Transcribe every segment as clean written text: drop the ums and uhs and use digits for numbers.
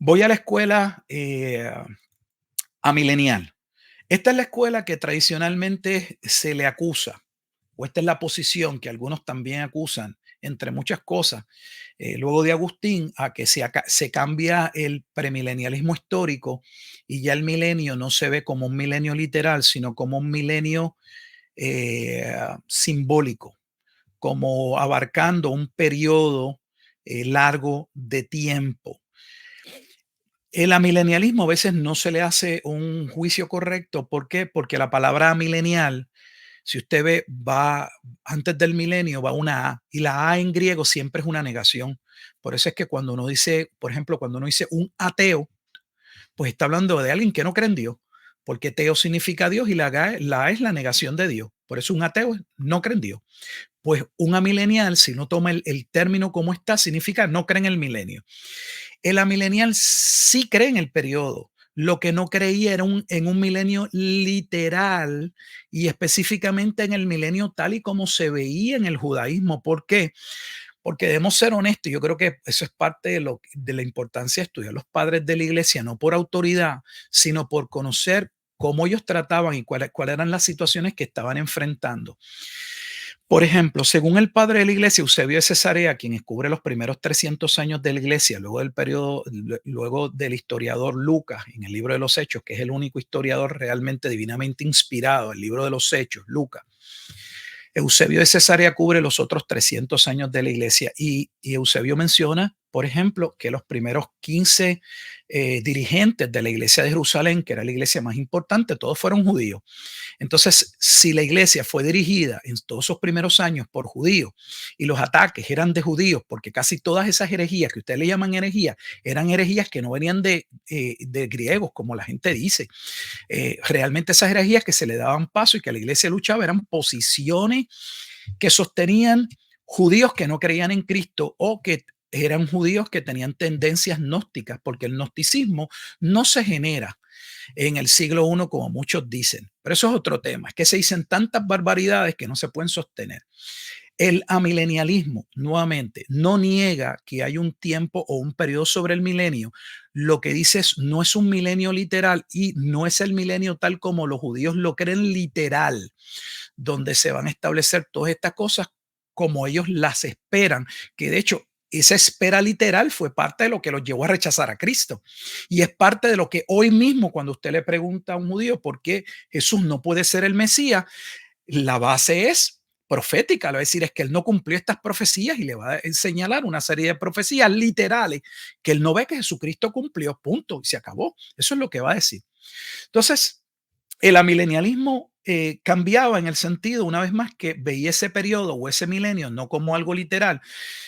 Voy a la escuela amilenial. Esta es la escuela que tradicionalmente se le acusa, o esta es la posición que algunos también acusan, entre muchas cosas, luego de Agustín, a que se cambia el premilenialismo histórico y ya el milenio no se ve como un milenio literal, sino como un milenio simbólico, como abarcando un periodo largo de tiempo. El amilenialismo a veces no se le hace un juicio correcto. ¿Por qué? Porque la palabra amilenial, si usted ve, va antes del milenio, va una A, y la A en griego siempre es una negación. Por eso es que cuando uno dice, por ejemplo, cuando uno dice un ateo, pues está hablando de alguien que no cree en Dios, porque teo significa Dios y la A es la negación de Dios. Por eso un ateo no cree en Dios. Pues un amilenial, si no toma el término como está, significa no cree en el milenio. El amilenial sí cree en el periodo. Lo que no creía era en un milenio literal y específicamente en el milenio tal y como se veía en el judaísmo. ¿Por qué? Porque debemos ser honestos. Yo creo que eso es parte de la importancia de estudiar los padres de la iglesia, no por autoridad, sino por conocer cómo ellos trataban y cuáles eran las situaciones que estaban enfrentando. Por ejemplo, según el padre de la iglesia, Eusebio de Cesarea, quien descubre los primeros 300 años de la iglesia, luego del periodo, luego del historiador Lucas, en el libro de los Hechos, que es el único historiador realmente divinamente inspirado, el libro de los Hechos, Lucas. Eusebio de Cesarea cubre los otros 300 años de la iglesia y Eusebio menciona, por ejemplo, que los primeros 15 dirigentes de la iglesia de Jerusalén, que era la iglesia más importante, todos fueron judíos. Entonces, si la iglesia fue dirigida en todos esos primeros años por judíos y los ataques eran de judíos, porque casi todas esas herejías que ustedes le llaman herejías, eran herejías que no venían de griegos, como la gente dice. Realmente esas herejías que se le daban paso y que la iglesia luchaba eran posiciones que sostenían judíos que no creían en Cristo o que eran judíos que tenían tendencias gnósticas, porque el gnosticismo no se genera en el siglo I, como muchos dicen. Pero eso es otro tema, es que se dicen tantas barbaridades que no se pueden sostener. El amilenialismo, nuevamente, no niega que hay un tiempo o un periodo sobre el milenio. Lo que dice es, no es un milenio literal y no es el milenio tal como los judíos lo creen literal, donde se van a establecer todas estas cosas como ellos las esperan, que de hecho esa espera literal fue parte de lo que los llevó a rechazar a Cristo. Y es parte de lo que hoy mismo, cuando usted le pregunta a un judío por qué Jesús no puede ser el Mesías, la base es profética. Le va a decir es que él no cumplió estas profecías y le va a señalar una serie de profecías literales que él no ve que Jesucristo cumplió, punto, y se acabó. Eso es lo que va a decir. Entonces, el amilenialismo cambiaba en el sentido, una vez más, que veía ese periodo o ese milenio no como algo literal,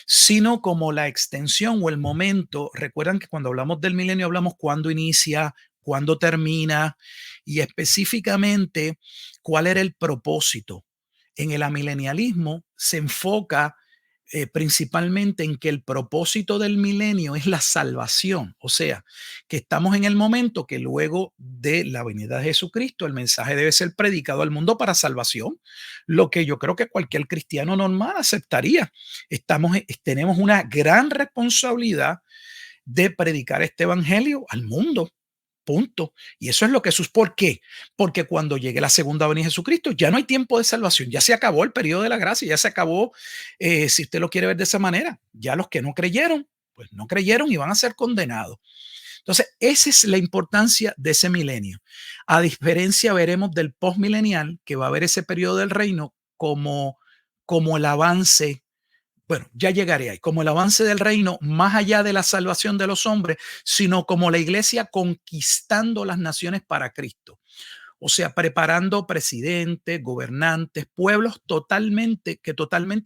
sino como la extensión o el momento. Recuerdan que cuando hablamos del milenio hablamos cuándo inicia, cuándo termina y específicamente cuál era el propósito. En el amilenialismo se enfoca principalmente en que el propósito del milenio es la salvación, o sea, que estamos en el momento que luego de la venida de Jesucristo el mensaje debe ser predicado al mundo para salvación, lo que yo creo que cualquier cristiano normal aceptaría. Tenemos una gran responsabilidad de predicar este evangelio al mundo. Punto. Y eso es lo que Jesús. ¿Por qué? Porque cuando llegue la segunda venida de Jesucristo, ya no hay tiempo de salvación, ya se acabó el periodo de la gracia, ya se acabó, si usted lo quiere ver de esa manera. Ya los que no creyeron, pues no creyeron y van a ser condenados. Entonces, esa es la importancia de ese milenio. A diferencia, veremos del postmilenial, que va a haber ese periodo del reino como el avance. Bueno, ya llegaré ahí, como el avance del reino, más allá de la salvación de los hombres, sino como la iglesia conquistando las naciones para Cristo. O sea, preparando presidentes, gobernantes, pueblos totalmente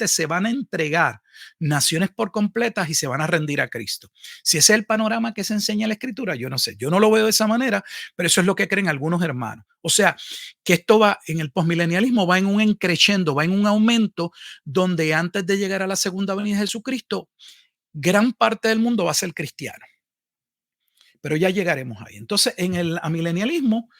se van a entregar, naciones por completas y se van a rendir a Cristo. Si ese es el panorama que se enseña en la Escritura, yo no sé, yo no lo veo de esa manera, pero eso es lo que creen algunos hermanos. O sea, que esto va en el posmilenialismo, va en un increciendo, va en un aumento, donde antes de llegar a la segunda venida de Jesucristo, gran parte del mundo va a ser cristiano. Pero ya llegaremos ahí. Entonces, en el amilenialismo,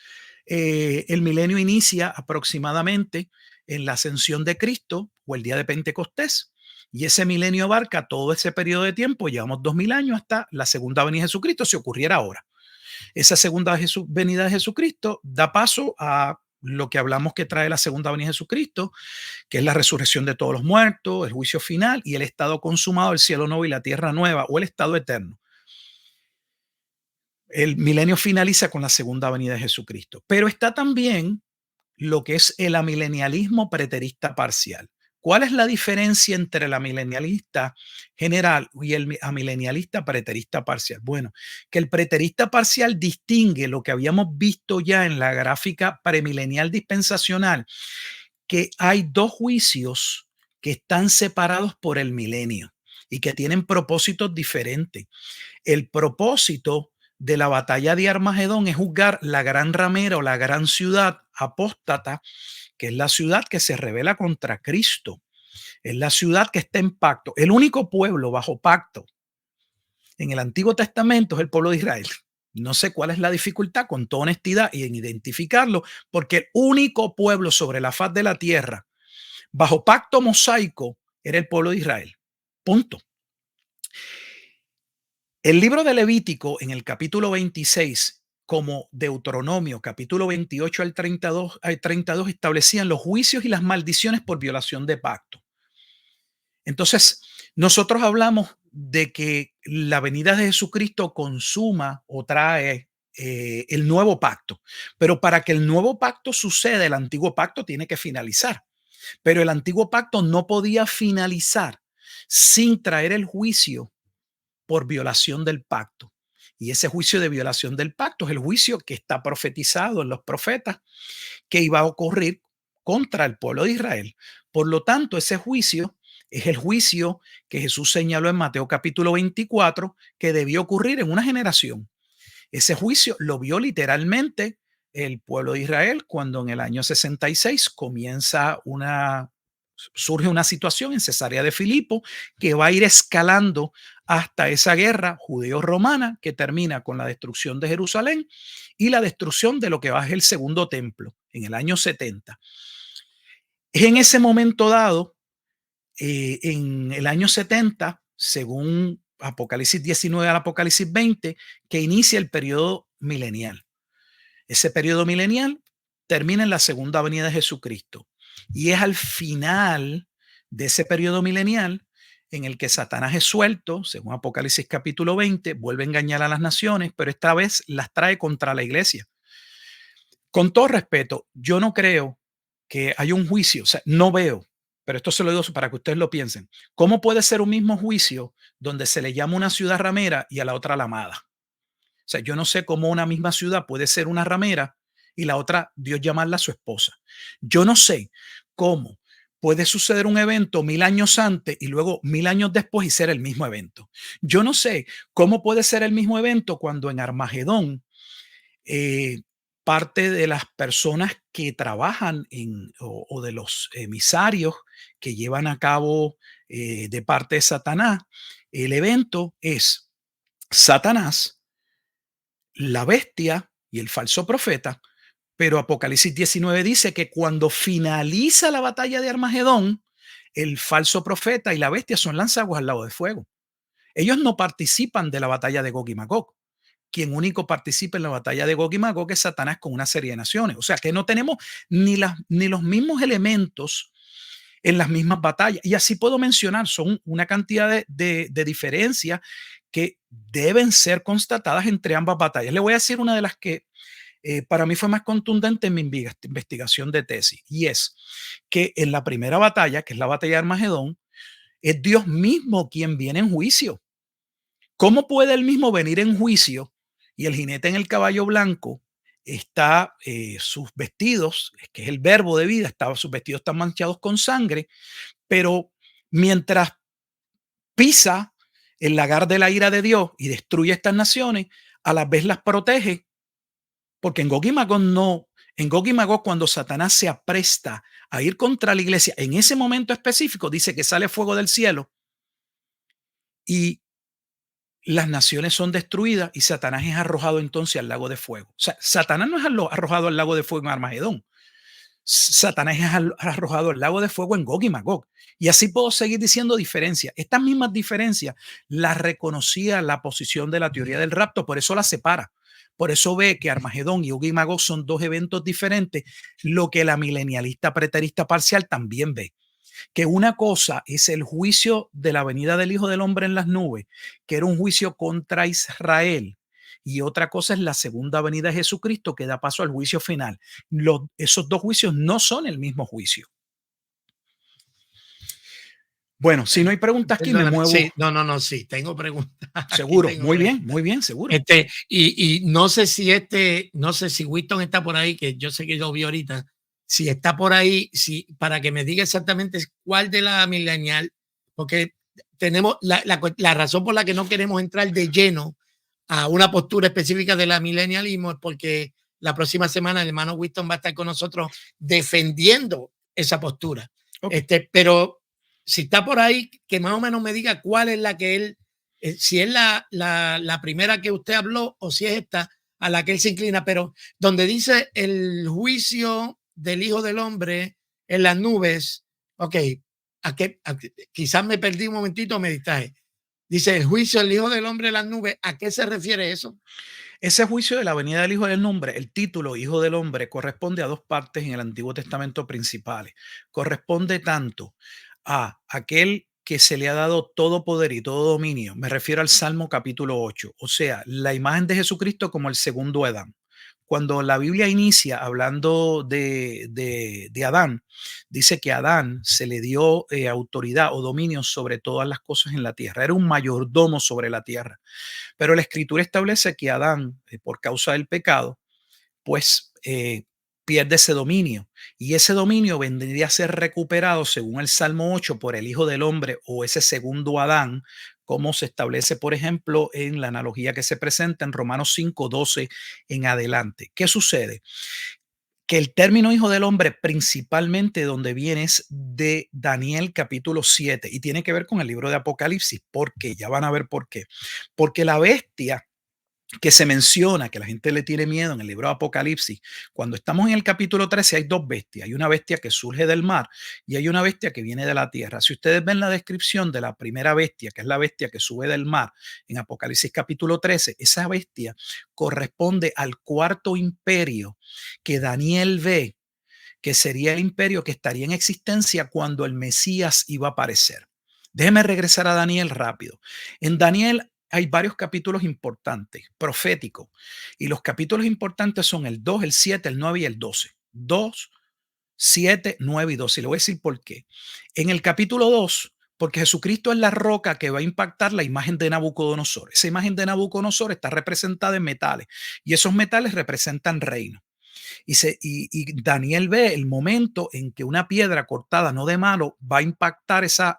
el milenio inicia aproximadamente en la ascensión de Cristo o el día de Pentecostés. Y ese milenio abarca todo ese periodo de tiempo, llevamos 2000 años hasta la segunda venida de Jesucristo, si ocurriera ahora. Esa segunda venida de Jesucristo da paso a lo que hablamos que trae la segunda venida de Jesucristo, que es la resurrección de todos los muertos, el juicio final y el estado consumado, el cielo nuevo y la tierra nueva, o el estado eterno. El milenio finaliza con la segunda venida de Jesucristo, pero está también lo que es el amilenialismo preterista parcial. ¿Cuál es la diferencia entre el amilenialista general y el amilenialista preterista parcial? Bueno, que el preterista parcial distingue lo que habíamos visto ya en la gráfica premilenial dispensacional, que hay dos juicios que están separados por el milenio y que tienen propósitos diferentes. El propósito de la batalla de Armagedón es juzgar la gran ramera o la gran ciudad apóstata, que es la ciudad que se rebela contra Cristo. Es la ciudad que está en pacto. El único pueblo bajo pacto en el Antiguo Testamento es el pueblo de Israel. No sé cuál es la dificultad, con toda honestidad, y en identificarlo, porque el único pueblo sobre la faz de la tierra bajo pacto mosaico era el pueblo de Israel. Punto. El libro de Levítico en el capítulo 26, como Deuteronomio, capítulo 28 al 32 establecían los juicios y las maldiciones por violación de pacto. Entonces, nosotros hablamos de que la venida de Jesucristo consuma o trae el nuevo pacto, pero para que el nuevo pacto suceda, el antiguo pacto tiene que finalizar. Pero el antiguo pacto no podía finalizar sin traer el juicio por violación del pacto. Y ese juicio de violación del pacto es el juicio que está profetizado en los profetas que iba a ocurrir contra el pueblo de Israel. Por lo tanto, ese juicio es el juicio que Jesús señaló en Mateo capítulo 24 que debió ocurrir en una generación. Ese juicio lo vio literalmente el pueblo de Israel cuando en el año 66 surge una situación en Cesarea de Filipo que va a ir escalando hasta esa guerra judeo-romana que termina con la destrucción de Jerusalén y la destrucción de lo que va a ser el segundo templo en el año 70. Es en ese momento dado, en el año 70, según Apocalipsis 19 al Apocalipsis 20, que inicia el periodo milenial. Ese periodo milenial termina en la segunda venida de Jesucristo. Y es al final de ese periodo milenial en el que Satanás es suelto, según Apocalipsis capítulo 20, vuelve a engañar a las naciones, pero esta vez las trae contra la iglesia. Con todo respeto, yo no creo que haya un juicio, o sea, no veo, pero esto se lo digo para que ustedes lo piensen. ¿Cómo puede ser un mismo juicio donde se le llama una ciudad ramera y a la otra la amada? O sea, yo no sé cómo una misma ciudad puede ser una ramera y la otra Dios llamarla su esposa. Yo no sé cómo puede suceder un evento 1000 años antes y luego 1000 años después y ser el mismo evento. Yo no sé cómo puede ser el mismo evento cuando en Armagedón eh, parte de las personas que trabajan o de los emisarios que llevan a cabo de parte de Satanás, el evento es Satanás, la bestia y el falso profeta, pero Apocalipsis 19 dice que cuando finaliza la batalla de Armagedón, el falso profeta y la bestia son lanzados al lago de fuego. Ellos no participan de la batalla de Gog y Magog. Quien único participa en la batalla de Gog y Magog es Satanás con una serie de naciones. O sea que no tenemos ni los mismos elementos en las mismas batallas. Y así puedo mencionar, son una cantidad de diferencias que deben ser constatadas entre ambas batallas. Le voy a decir una de las que para mí fue más contundente en mi investigación de tesis, y es que en la primera batalla, que es la batalla de Armagedón, es Dios mismo quien viene en juicio. ¿Cómo puede él mismo venir en juicio y el jinete en el caballo blanco está, sus vestidos, que es el verbo de vida, sus vestidos están manchados con sangre, pero mientras pisa el lagar de la ira de Dios y destruye estas naciones, a la vez las protege, porque en Gog y Magog no, en Gog y Magog cuando Satanás se apresta a ir contra la iglesia, en ese momento específico dice que sale fuego del cielo y las naciones son destruidas y Satanás es arrojado entonces al lago de fuego. O sea, Satanás no es arrojado al lago de fuego en Armagedón. Satanás es arrojado al lago de fuego en Gog y Magog. Y así puedo seguir diciendo diferencias. Estas mismas diferencias las reconocía la posición de la teoría del rapto, por eso las separa. Por eso ve que Armagedón y Gog y Magog son dos eventos diferentes, lo que la milenialista preterista parcial también ve. Que una cosa es el juicio de la venida del Hijo del Hombre en las nubes, que era un juicio contra Israel, y otra cosa es la segunda venida de Jesucristo que da paso al juicio final. Esos dos juicios no son el mismo juicio. Bueno, si no hay preguntas aquí, me Perdóname, muevo. sí, no, sí, tengo preguntas. Aquí Seguro, tengo preguntas. muy bien, seguro. Y no sé si Winston está por ahí, que yo sé que lo vi ahorita, si está por ahí, si, para que me diga exactamente cuál de la milenial, porque tenemos la razón por la que no queremos entrar de lleno a una postura específica de la milenialismo es porque la próxima semana el hermano Winston va a estar con nosotros defendiendo esa postura. Ok. Pero si está por ahí, que más o menos me diga cuál es la que él, si es la primera que usted habló o si es esta a la que él se inclina, pero donde dice el juicio del Hijo del Hombre en las nubes, ok, quizás me perdí un momentito, me distraje. Dice el juicio del Hijo del Hombre en las nubes, ¿a qué se refiere eso? Ese juicio de la venida del Hijo del Hombre, el título Hijo del Hombre, corresponde a dos partes en el Antiguo Testamento principales. Corresponde tanto a aquel que se le ha dado todo poder y todo dominio. Me refiero al Salmo capítulo 8, o sea, la imagen de Jesucristo como el segundo Adán. Cuando la Biblia inicia hablando de Adán, dice que a Adán se le dio autoridad o dominio sobre todas las cosas en la tierra. Era un mayordomo sobre la tierra. Pero la escritura establece que Adán, por causa del pecado, pues pierde ese dominio. Y ese dominio vendría a ser recuperado, según el Salmo 8, por el Hijo del Hombre o ese segundo Adán, como se establece, por ejemplo, en la analogía que se presenta en Romanos 5:12 en adelante. ¿Qué sucede? Que el término hijo del hombre principalmente donde viene es de Daniel capítulo 7 y tiene que ver con el libro de Apocalipsis. ¿Por qué? Ya van a ver por qué. Porque la bestia que se menciona, que la gente le tiene miedo en el libro de Apocalipsis, cuando estamos en el capítulo 13 hay dos bestias, hay una bestia que surge del mar y hay una bestia que viene de la tierra. Si ustedes ven la descripción de la primera bestia, que es la bestia que sube del mar en Apocalipsis capítulo 13, esa bestia corresponde al cuarto imperio que Daniel ve, que sería el imperio que estaría en existencia cuando el Mesías iba a aparecer. Déjeme regresar a Daniel rápido. En Daniel hay varios capítulos importantes, proféticos, y los capítulos importantes son el 2, el 7, el 9 y el 12. 2, 7, 9 y 12. Y le voy a decir por qué. En el capítulo 2, porque Jesucristo es la roca que va a impactar la imagen de Nabucodonosor. Esa imagen de Nabucodonosor está representada en metales y esos metales representan reino. Y Daniel ve el momento en que una piedra cortada, no de malo, va a impactar esa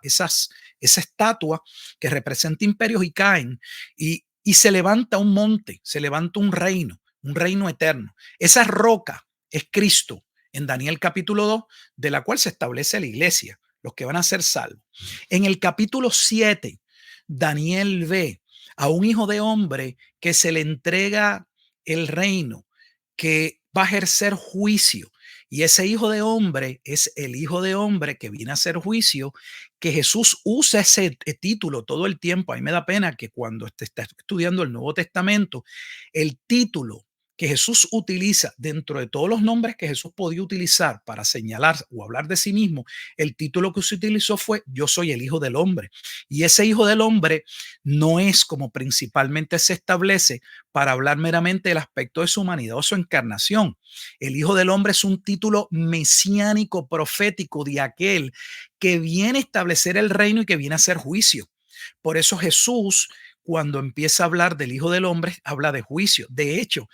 estatua que representa imperios y caen. Y se levanta un monte, se levanta un reino eterno. Esa roca es Cristo en Daniel capítulo 2, de la cual se establece la iglesia, los que van a ser salvos. En el capítulo 7, Daniel ve a un hijo de hombre que se le entrega el reino, que va a ejercer juicio. Y ese hijo de hombre es el hijo de hombre que viene a hacer juicio, que Jesús usa ese título todo el tiempo. A mí me da pena que cuando está estudiando el Nuevo Testamento, el título que Jesús utiliza dentro de todos los nombres que Jesús podía utilizar para señalar o hablar de sí mismo, el título que se utilizó fue yo soy el hijo del hombre. Y ese hijo del hombre no es como principalmente se establece para hablar meramente del aspecto de su humanidad o su encarnación. El Hijo del Hombre es un título mesiánico profético de aquel que viene a establecer el reino y que viene a hacer juicio. Por eso Jesús, cuando empieza a hablar del Hijo del Hombre, habla de juicio. De hecho,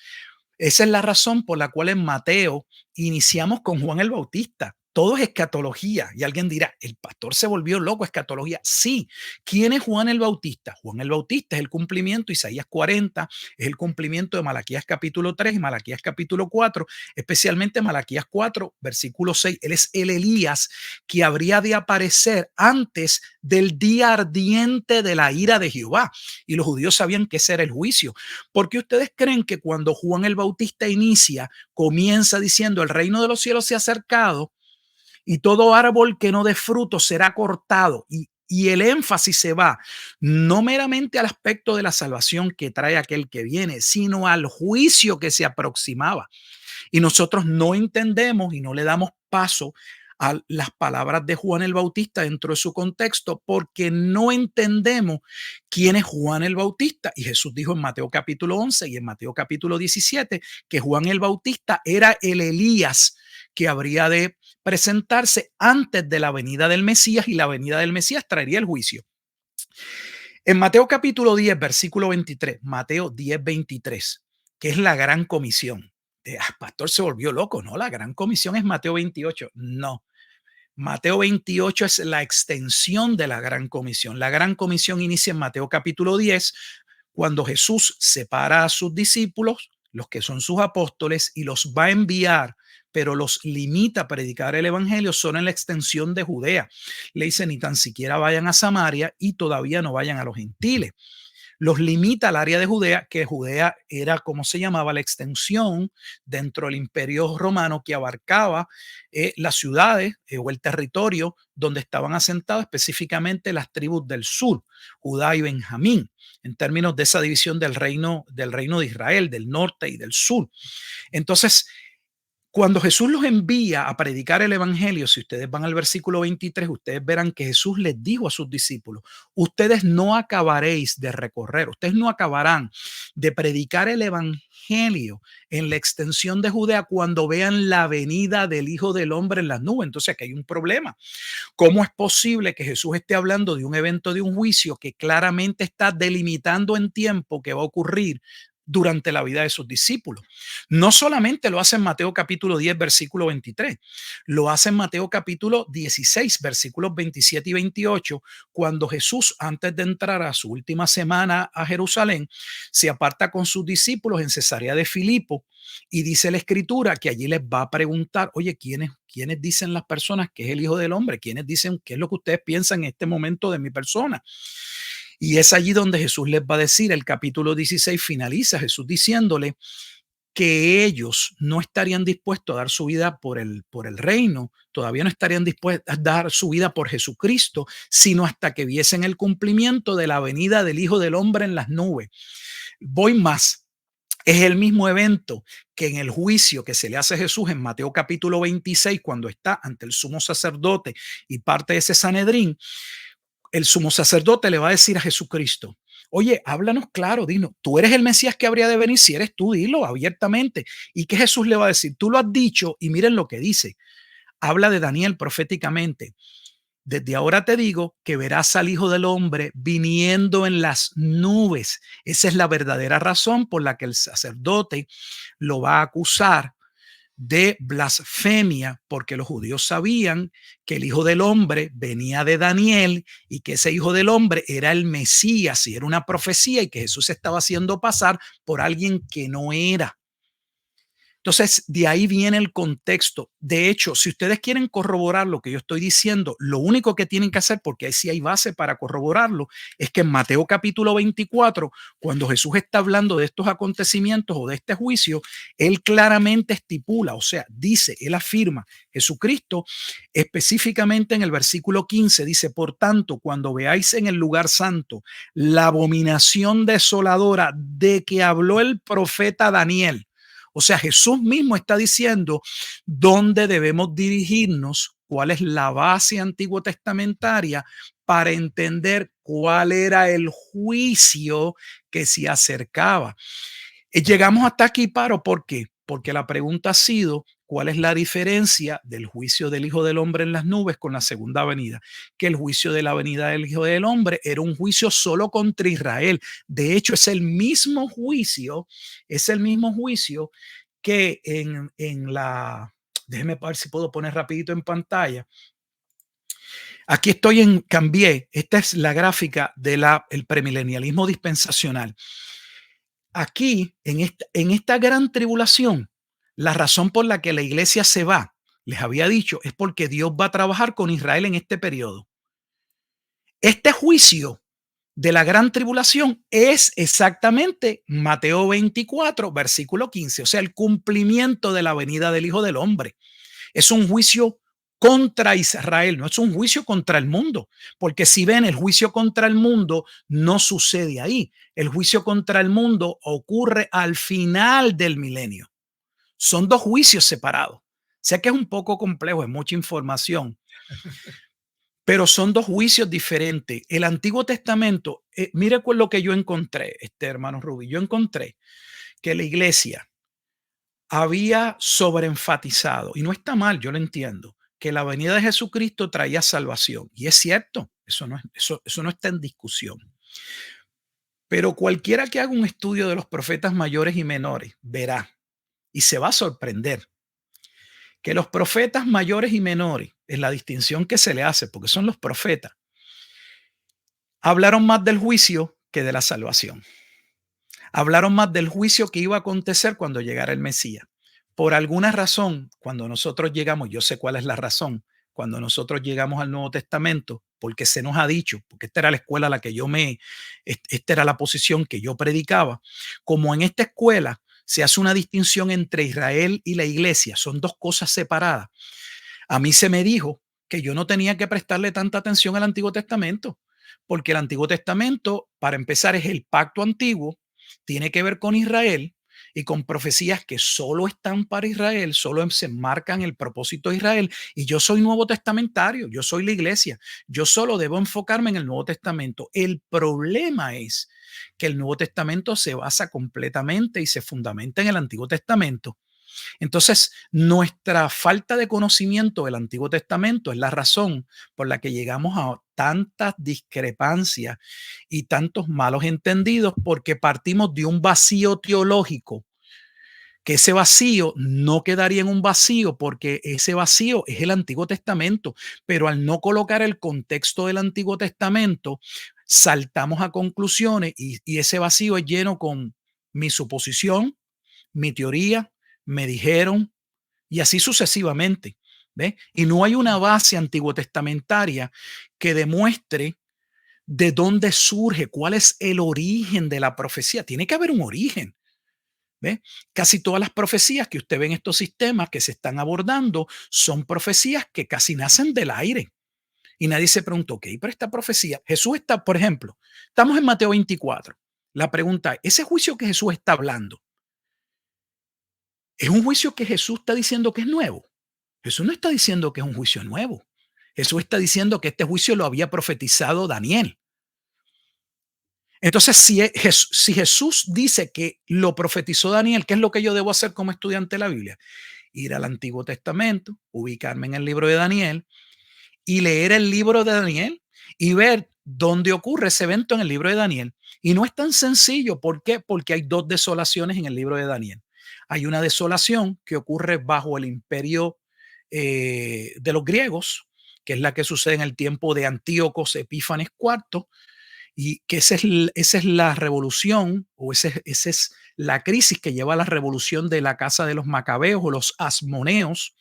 esa es la razón por la cual en Mateo iniciamos con Juan el Bautista. Todo es escatología. Y alguien dirá, el pastor se volvió loco, escatología. Sí. ¿Quién es Juan el Bautista? Juan el Bautista es el cumplimiento de Isaías 40, es el cumplimiento de Malaquías capítulo 3 y Malaquías capítulo 4, especialmente Malaquías 4, versículo 6. Él es el Elías que habría de aparecer antes del día ardiente de la ira de Jehová. Y los judíos sabían que ese era el juicio. ¿Por qué ustedes creen que cuando Juan el Bautista inicia, comienza diciendo el reino de los cielos se ha acercado y todo árbol que no dé fruto será cortado? Y el énfasis se va no meramente al aspecto de la salvación que trae aquel que viene, sino al juicio que se aproximaba. Y nosotros no entendemos y no le damos paso a las palabras de Juan el Bautista dentro de su contexto porque no entendemos quién es Juan el Bautista. Y Jesús dijo en Mateo capítulo 11 y en Mateo capítulo 17 que Juan el Bautista era el Elías que habría de presentarse antes de la venida del Mesías, y la venida del Mesías traería el juicio. En Mateo capítulo 10, versículo 23, Mateo 10, 23, que es la gran comisión. Pastor se volvió loco, ¿no? La gran comisión es Mateo 28. No, Mateo 28 es la extensión de la gran comisión. La gran comisión inicia en Mateo capítulo 10, cuando Jesús separa a sus discípulos, los que son sus apóstoles, y los va a enviar, pero los limita a predicar el evangelio solo en la extensión de Judea. Le dice, ni tan siquiera vayan a Samaria y todavía no vayan a los gentiles. Los limita al área de Judea, que Judea era, como se llamaba, la extensión dentro del imperio romano que abarcaba las ciudades o el territorio donde estaban asentadas específicamente las tribus del sur, Judá y Benjamín, en términos de esa división del reino de Israel, del norte y del sur. Entonces, cuando Jesús los envía a predicar el evangelio, si ustedes van al versículo 23, ustedes verán que Jesús les dijo a sus discípulos, ustedes no acabaréis de recorrer, ustedes no acabarán de predicar el evangelio en la extensión de Judea cuando vean la venida del Hijo del Hombre en las nubes. Entonces aquí hay un problema. ¿Cómo es posible que Jesús esté hablando de un evento, de un juicio que claramente está delimitando en tiempo que va a ocurrir durante la vida de sus discípulos? No solamente lo hace en Mateo capítulo 10, versículo 23, lo hace en Mateo capítulo 16, versículos 27 y 28, cuando Jesús, antes de entrar a su última semana a Jerusalén, se aparta con sus discípulos en Cesarea de Filipo, y dice la escritura que allí les va a preguntar, oye, ¿quiénes dicen las personas que es el Hijo del Hombre? ¿Quiénes dicen qué es lo que ustedes piensan en este momento de mi persona? Y es allí donde Jesús les va a decir, el capítulo 16 finaliza Jesús diciéndole que ellos no estarían dispuestos a dar su vida por el reino, todavía no estarían dispuestos a dar su vida por Jesucristo, sino hasta que viesen el cumplimiento de la venida del Hijo del Hombre en las nubes. Voy más. Es el mismo evento que en el juicio que se le hace a Jesús en Mateo capítulo 26, cuando está ante el sumo sacerdote y parte de ese Sanedrín. El sumo sacerdote le va a decir a Jesucristo, oye, háblanos claro, dinos, tú eres el Mesías que habría de venir, si eres tú, dilo abiertamente. ¿Y qué Jesús le va a decir? Tú lo has dicho, y miren lo que dice. Habla de Daniel proféticamente. Desde ahora te digo que verás al Hijo del Hombre viniendo en las nubes. Esa es la verdadera razón por la que el sacerdote lo va a acusar de blasfemia, porque los judíos sabían que el Hijo del Hombre venía de Daniel y que ese Hijo del Hombre era el Mesías y era una profecía, y que Jesús se estaba haciendo pasar por alguien que no era. Entonces, de ahí viene el contexto. De hecho, si ustedes quieren corroborar lo que yo estoy diciendo, lo único que tienen que hacer, porque ahí sí hay base para corroborarlo, es que en Mateo capítulo 24, cuando Jesús está hablando de estos acontecimientos o de este juicio, él claramente estipula, o sea, dice, él afirma, Jesucristo específicamente en el versículo 15 dice, por tanto, cuando veáis en el lugar santo la abominación desoladora de que habló el profeta Daniel. O sea, Jesús mismo está diciendo dónde debemos dirigirnos, cuál es la base antiguo testamentaria para entender cuál era el juicio que se acercaba. Llegamos hasta aquí, Paro, ¿por qué? Porque la pregunta ha sido, ¿cuál es la diferencia del juicio del Hijo del Hombre en las nubes con la segunda venida? Que el juicio de la venida del Hijo del Hombre era un juicio solo contra Israel. De hecho, es el mismo juicio que en la Déjeme ver si puedo poner rapidito en pantalla. Aquí cambié, esta es la gráfica del premilenialismo dispensacional. Aquí, en esta gran tribulación, la razón por la que la iglesia se va, les había dicho, es porque Dios va a trabajar con Israel en este periodo. Este juicio de la gran tribulación es exactamente Mateo 24, versículo 15, o sea, el cumplimiento de la venida del Hijo del Hombre. Es un juicio contra Israel, no es un juicio contra el mundo, porque si ven, el juicio contra el mundo no sucede ahí. El juicio contra el mundo ocurre al final del milenio. Son dos juicios separados. Sé que es un poco complejo, es mucha información, pero son dos juicios diferentes. El Antiguo Testamento, mire con lo que yo encontré, hermano Rubí, yo encontré que la iglesia había sobreenfatizado, y no está mal, yo lo entiendo, que la venida de Jesucristo traía salvación. Y es cierto, eso no está en discusión. Pero cualquiera que haga un estudio de los profetas mayores y menores verá y se va a sorprender que los profetas mayores y menores, es la distinción que se le hace, porque son los profetas, hablaron más del juicio que de la salvación. Hablaron más del juicio que iba a acontecer cuando llegara el Mesías. Por alguna razón, cuando nosotros llegamos, yo sé cuál es la razón, cuando nosotros llegamos al Nuevo Testamento, porque se nos ha dicho, porque esta era la escuela a la que esta era la posición que yo predicaba, como en esta escuela se hace una distinción entre Israel y la iglesia, son dos cosas separadas. A mí se me dijo que yo no tenía que prestarle tanta atención al Antiguo Testamento, porque el Antiguo Testamento, para empezar, es el pacto antiguo, tiene que ver con Israel y con profecías que solo están para Israel, solo se enmarcan el propósito de Israel. Y yo soy nuevo testamentario, yo soy la iglesia, yo solo debo enfocarme en el Nuevo Testamento. El problema es que el Nuevo Testamento se basa completamente y se fundamenta en el Antiguo Testamento. Entonces, nuestra falta de conocimiento del Antiguo Testamento es la razón por la que llegamos a tantas discrepancias y tantos malos entendidos, porque partimos de un vacío teológico, que ese vacío no quedaría en un vacío porque ese vacío es el Antiguo Testamento, pero al no colocar el contexto del Antiguo Testamento, saltamos a conclusiones y ese vacío es lleno con mi suposición, mi teoría, me dijeron, y así sucesivamente. ¿Ve? Y no hay una base antiguo testamentaria que demuestre de dónde surge, cuál es el origen de la profecía. Tiene que haber un origen. ¿Ve? Casi todas las profecías que usted ve en estos sistemas que se están abordando son profecías que casi nacen del aire. Y nadie se preguntó, ok, pero esta profecía, Jesús está, por ejemplo, estamos en Mateo 24. La pregunta es, ese juicio que Jesús está hablando, ¿es un juicio que Jesús está diciendo que es nuevo? Jesús no está diciendo que es un juicio nuevo. Jesús está diciendo que este juicio lo había profetizado Daniel. Entonces, si Jesús dice que lo profetizó Daniel, ¿qué es lo que yo debo hacer como estudiante de la Biblia? Ir al Antiguo Testamento, ubicarme en el libro de Daniel y leer el libro de Daniel y ver dónde ocurre ese evento en el libro de Daniel. Y no es tan sencillo. ¿Por qué? Porque hay dos desolaciones en el libro de Daniel. Hay una desolación que ocurre bajo el imperio de los griegos, que es la que sucede en el tiempo de Antíocos Epífanes IV, y que esa es la revolución, o esa es la crisis que lleva a la revolución de la casa de los macabeos o los asmoneos.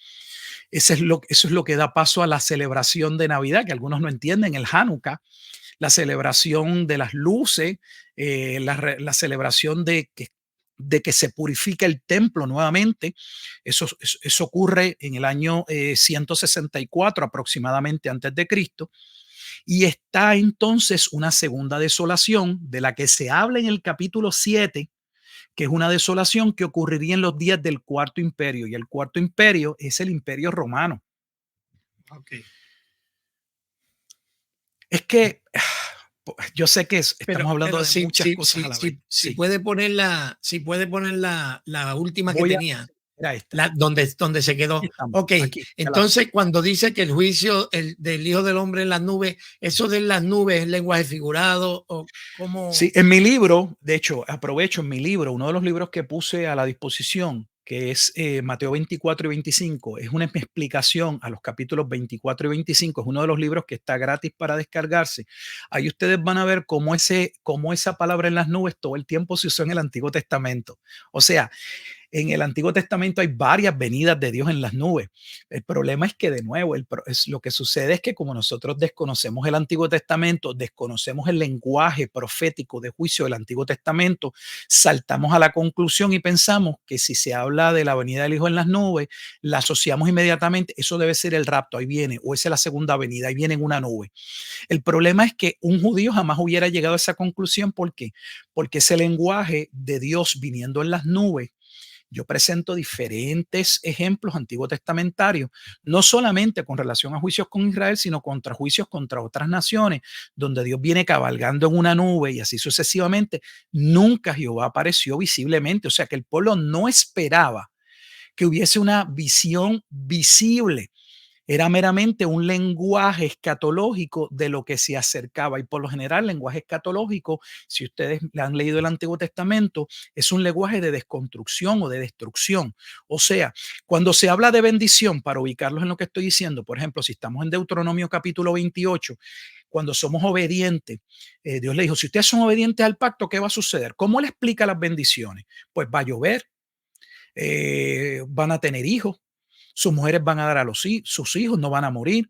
Eso es lo que da paso a la celebración de Navidad, que algunos no entienden, el Hanukkah, la celebración de las luces, la celebración de que se purifica el templo nuevamente. Eso ocurre en el año 164 aproximadamente antes de Cristo. Y está entonces una segunda desolación de la que se habla en el capítulo 7, que es una desolación que ocurriría en los días del Cuarto Imperio. Y el Cuarto Imperio es el Imperio Romano. Okay. Es que yo sé que estamos hablando pero de muchas cosas a la vez. Si puede poner la última que Voy a tenía, Era esta. donde se Aquí quedó. estamos. Ok, Aquí, entonces cuando dice que el juicio del Hijo del Hombre en las nubes, ¿eso de las nubes es lenguaje figurado o cómo? sí, en mi libro, de hecho, aprovecho en mi libro, uno de los libros que puse a la disposición, que es Mateo 24 y 25, es una explicación a los capítulos 24 y 25, es uno de los libros que está gratis para descargarse. Ahí ustedes van a ver cómo esa palabra en las nubes todo el tiempo se usó en el Antiguo Testamento. O sea, en el Antiguo Testamento hay varias venidas de Dios en las nubes. El problema es que, de nuevo, lo que sucede es que como nosotros desconocemos el Antiguo Testamento, desconocemos el lenguaje profético de juicio del Antiguo Testamento, saltamos a la conclusión y pensamos que si se habla de la venida del Hijo en las nubes, la asociamos inmediatamente, eso debe ser el rapto, ahí viene, o esa es la segunda venida, ahí viene en una nube. El problema es que un judío jamás hubiera llegado a esa conclusión. ¿Por qué? Porque ese lenguaje de Dios viniendo en las nubes, yo presento diferentes ejemplos antiguo testamentarios, no solamente con relación a juicios con Israel, sino contra juicios contra otras naciones, donde Dios viene cabalgando en una nube y así sucesivamente. Nunca Jehová apareció visiblemente, o sea que el pueblo no esperaba que hubiese una visión visible. Era meramente un lenguaje escatológico de lo que se acercaba. Y por lo general, el lenguaje escatológico, si ustedes han leído el Antiguo Testamento, es un lenguaje de desconstrucción o de destrucción. O sea, cuando se habla de bendición, para ubicarlos en lo que estoy diciendo, por ejemplo, si estamos en Deuteronomio capítulo 28, cuando somos obedientes, Dios le dijo, si ustedes son obedientes al pacto, ¿qué va a suceder? ¿Cómo le explica las bendiciones? Pues va a llover, van a tener hijos, sus mujeres van a dar a sus hijos, no van a morir,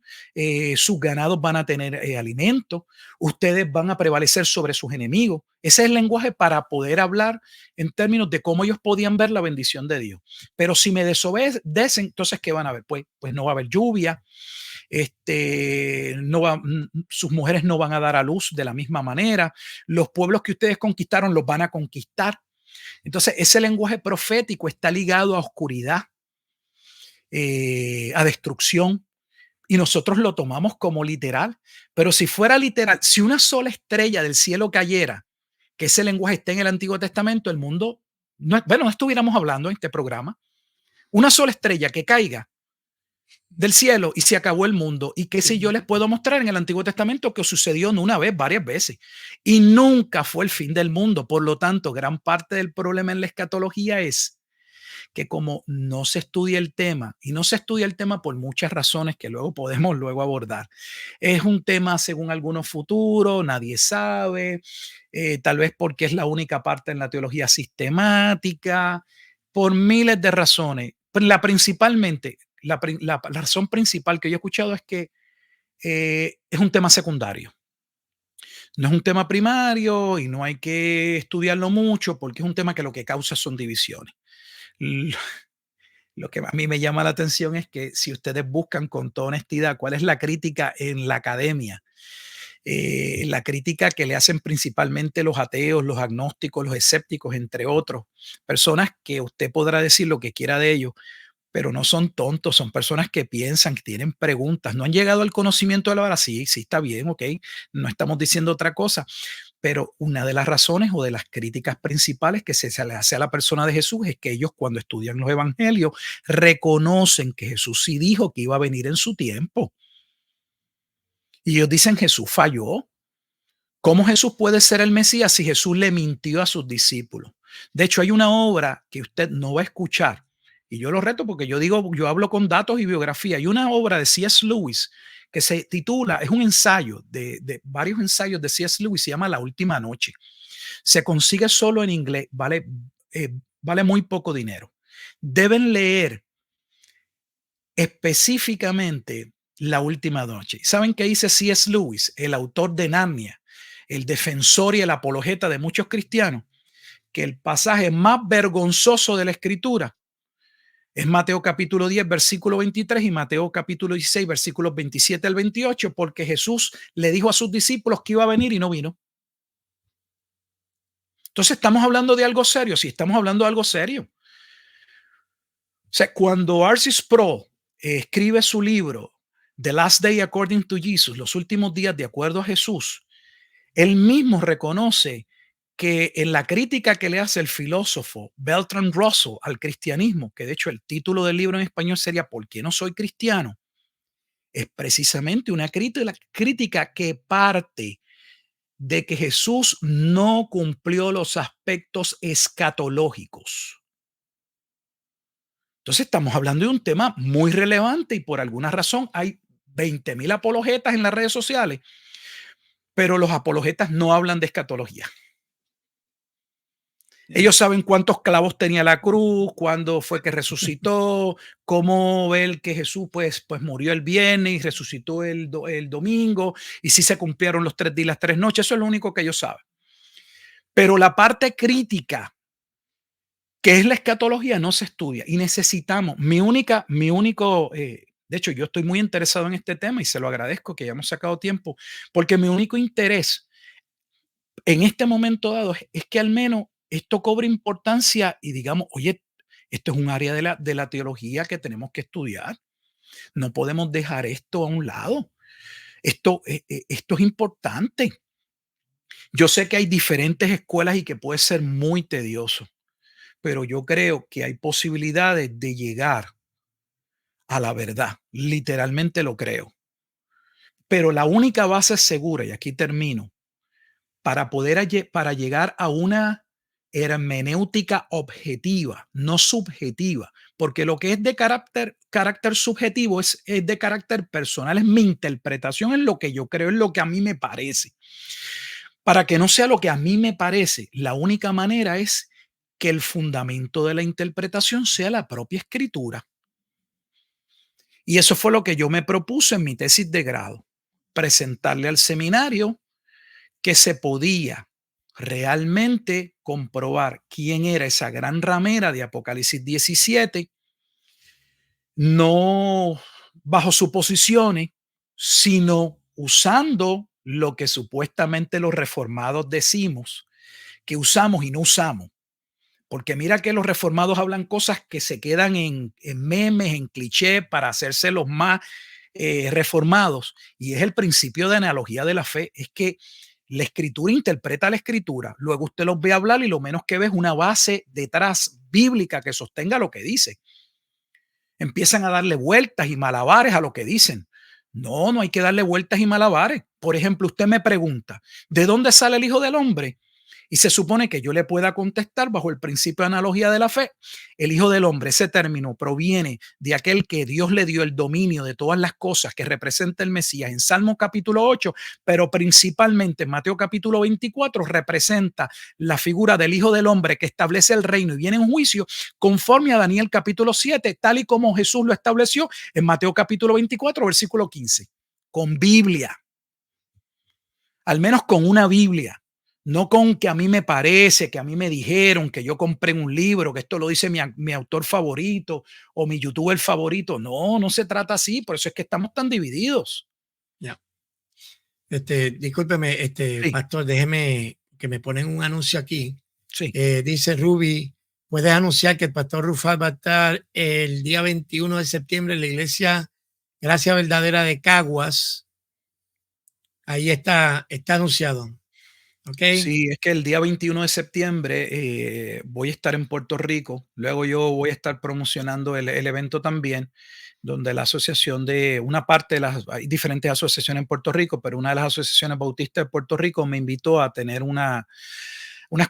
sus ganados van a tener alimento, ustedes van a prevalecer sobre sus enemigos. Ese es el lenguaje para poder hablar en términos de cómo ellos podían ver la bendición de Dios. Pero si me desobedecen, entonces, ¿qué van a ver? Pues no va a haber lluvia, sus mujeres no van a dar a luz de la misma manera, los pueblos que ustedes conquistaron los van a conquistar. Entonces, ese lenguaje profético está ligado a oscuridad, a destrucción, y nosotros lo tomamos como literal. Pero si fuera literal, si una sola estrella del cielo cayera, que ese lenguaje esté en el Antiguo Testamento, el mundo, no estuviéramos hablando en este programa. Una sola estrella que caiga del cielo y se acabó el mundo. Y que si yo les puedo mostrar en el Antiguo Testamento que sucedió no una vez, varias veces. Y nunca fue el fin del mundo. Por lo tanto, gran parte del problema en la escatología es que como no se estudia el tema, y no se estudia el tema por muchas razones que luego podemos abordar, es un tema según algunos futuros, nadie sabe, tal vez porque es la única parte en la teología sistemática, por miles de razones. Pero la razón principal que yo he escuchado es que es un tema secundario. No es un tema primario y no hay que estudiarlo mucho porque es un tema que lo que causa son divisiones. Lo que a mí me llama la atención es que si ustedes buscan con toda honestidad cuál es la crítica en la academia, la crítica que le hacen principalmente los ateos, los agnósticos, los escépticos, entre otros, personas que usted podrá decir lo que quiera de ellos, pero no son tontos, son personas que piensan, que tienen preguntas, no han llegado al conocimiento de la verdad. Sí, sí, está bien, ok, no estamos diciendo otra cosa, pero una de las razones o de las críticas principales que se le hace a la persona de Jesús es que ellos cuando estudian los evangelios reconocen que Jesús sí dijo que iba a venir en su tiempo. Y ellos dicen, Jesús falló. ¿Cómo Jesús puede ser el Mesías si Jesús le mintió a sus discípulos? De hecho, hay una obra que usted no va a escuchar, y yo lo reto porque yo hablo con datos y biografía. Hay una obra de C.S. Lewis que se titula, es un ensayo de varios ensayos de C.S. Lewis, se llama La Última Noche. Se consigue solo en inglés, vale muy poco dinero. Deben leer específicamente La Última Noche. ¿Saben qué dice C.S. Lewis, el autor de Narnia, el defensor y el apologeta de muchos cristianos? Que el pasaje más vergonzoso de la Escritura es Mateo capítulo 10, versículo 23 y Mateo capítulo 16, versículos 27 al 28, porque Jesús le dijo a sus discípulos que iba a venir y no vino. Entonces, ¿estamos hablando de algo serio? Sí, estamos hablando de algo serio. O sea, cuando R.C. Sproul escribe su libro The Last Day According to Jesus, los últimos días de acuerdo a Jesús, él mismo reconoce que en la crítica que le hace el filósofo Bertrand Russell al cristianismo, que de hecho el título del libro en español sería ¿Por qué no soy cristiano?, es precisamente una crítica que parte de que Jesús no cumplió los aspectos escatológicos. Entonces estamos hablando de un tema muy relevante y por alguna razón hay 20.000 apologetas en las redes sociales, pero los apologetas no hablan de escatología. Ya. Ellos saben cuántos clavos tenía la cruz, cuándo fue que resucitó, cómo ver que Jesús pues murió el viernes y resucitó el domingo, y si se cumplieron los 3 días y las 3 noches. Eso es lo único que ellos saben. Pero la parte crítica, que es la escatología, no se estudia y necesitamos, de hecho, yo estoy muy interesado en este tema y se lo agradezco que hayamos sacado tiempo, porque mi único interés en este momento dado es que al menos esto cobre importancia y digamos, oye, esto es un área de la teología que tenemos que estudiar. No podemos dejar esto a un lado. Esto es importante. Yo sé que hay diferentes escuelas y que puede ser muy tedioso, pero yo creo que hay posibilidades de llegar a la verdad. Literalmente lo creo. Pero la única base segura, y aquí termino, para llegar a una hermenéutica objetiva, no subjetiva, porque lo que es de carácter subjetivo es de carácter personal, es mi interpretación, es lo que yo creo, es lo que a mí me parece. Para que no sea lo que a mí me parece, la única manera es que el fundamento de la interpretación sea la propia escritura. Y eso fue lo que yo me propuse en mi tesis de grado, presentarle al seminario que se podía realmente comprobar quién era esa gran ramera de Apocalipsis 17, no bajo suposiciones, sino usando lo que supuestamente los reformados decimos, que usamos y no usamos. Porque mira que los reformados hablan cosas que se quedan en memes, en clichés, para hacerse los más reformados. Y es el principio de analogía de la fe. Es que la escritura interpreta la escritura. Luego usted los ve hablar y lo menos que ve es una base detrás bíblica que sostenga lo que dice. Empiezan a darle vueltas y malabares a lo que dicen. No, no hay que darle vueltas y malabares. Por ejemplo, usted me pregunta, ¿de dónde sale el Hijo del Hombre? Y se supone que yo le pueda contestar bajo el principio de analogía de la fe. El Hijo del Hombre, ese término proviene de aquel que Dios le dio el dominio de todas las cosas que representa el Mesías en Salmo capítulo 8, pero principalmente en Mateo capítulo 24 representa la figura del Hijo del Hombre que establece el reino y viene en juicio conforme a Daniel capítulo 7, tal y como Jesús lo estableció en Mateo capítulo 24, versículo 15, con Biblia, al menos con una Biblia. No con que a mí me parece, que a mí me dijeron, que yo compré un libro, que esto lo dice mi autor favorito o mi youtuber favorito. No, no se trata así. Por eso es que estamos tan divididos. Ya. Discúlpeme, Sí, pastor, déjeme que me ponen un anuncio aquí. sí. Dice Ruby, puedes anunciar que el pastor Rufal va a estar el día 21 de septiembre en la iglesia Gracia Verdadera de Caguas. Ahí está anunciado. ¿Ok? Sí, es que el día 21 de septiembre voy a estar en Puerto Rico. Luego yo voy a estar promocionando el evento también, donde la asociación de una parte de hay diferentes asociaciones en Puerto Rico, pero una de las asociaciones bautistas de Puerto Rico me invitó a tener unas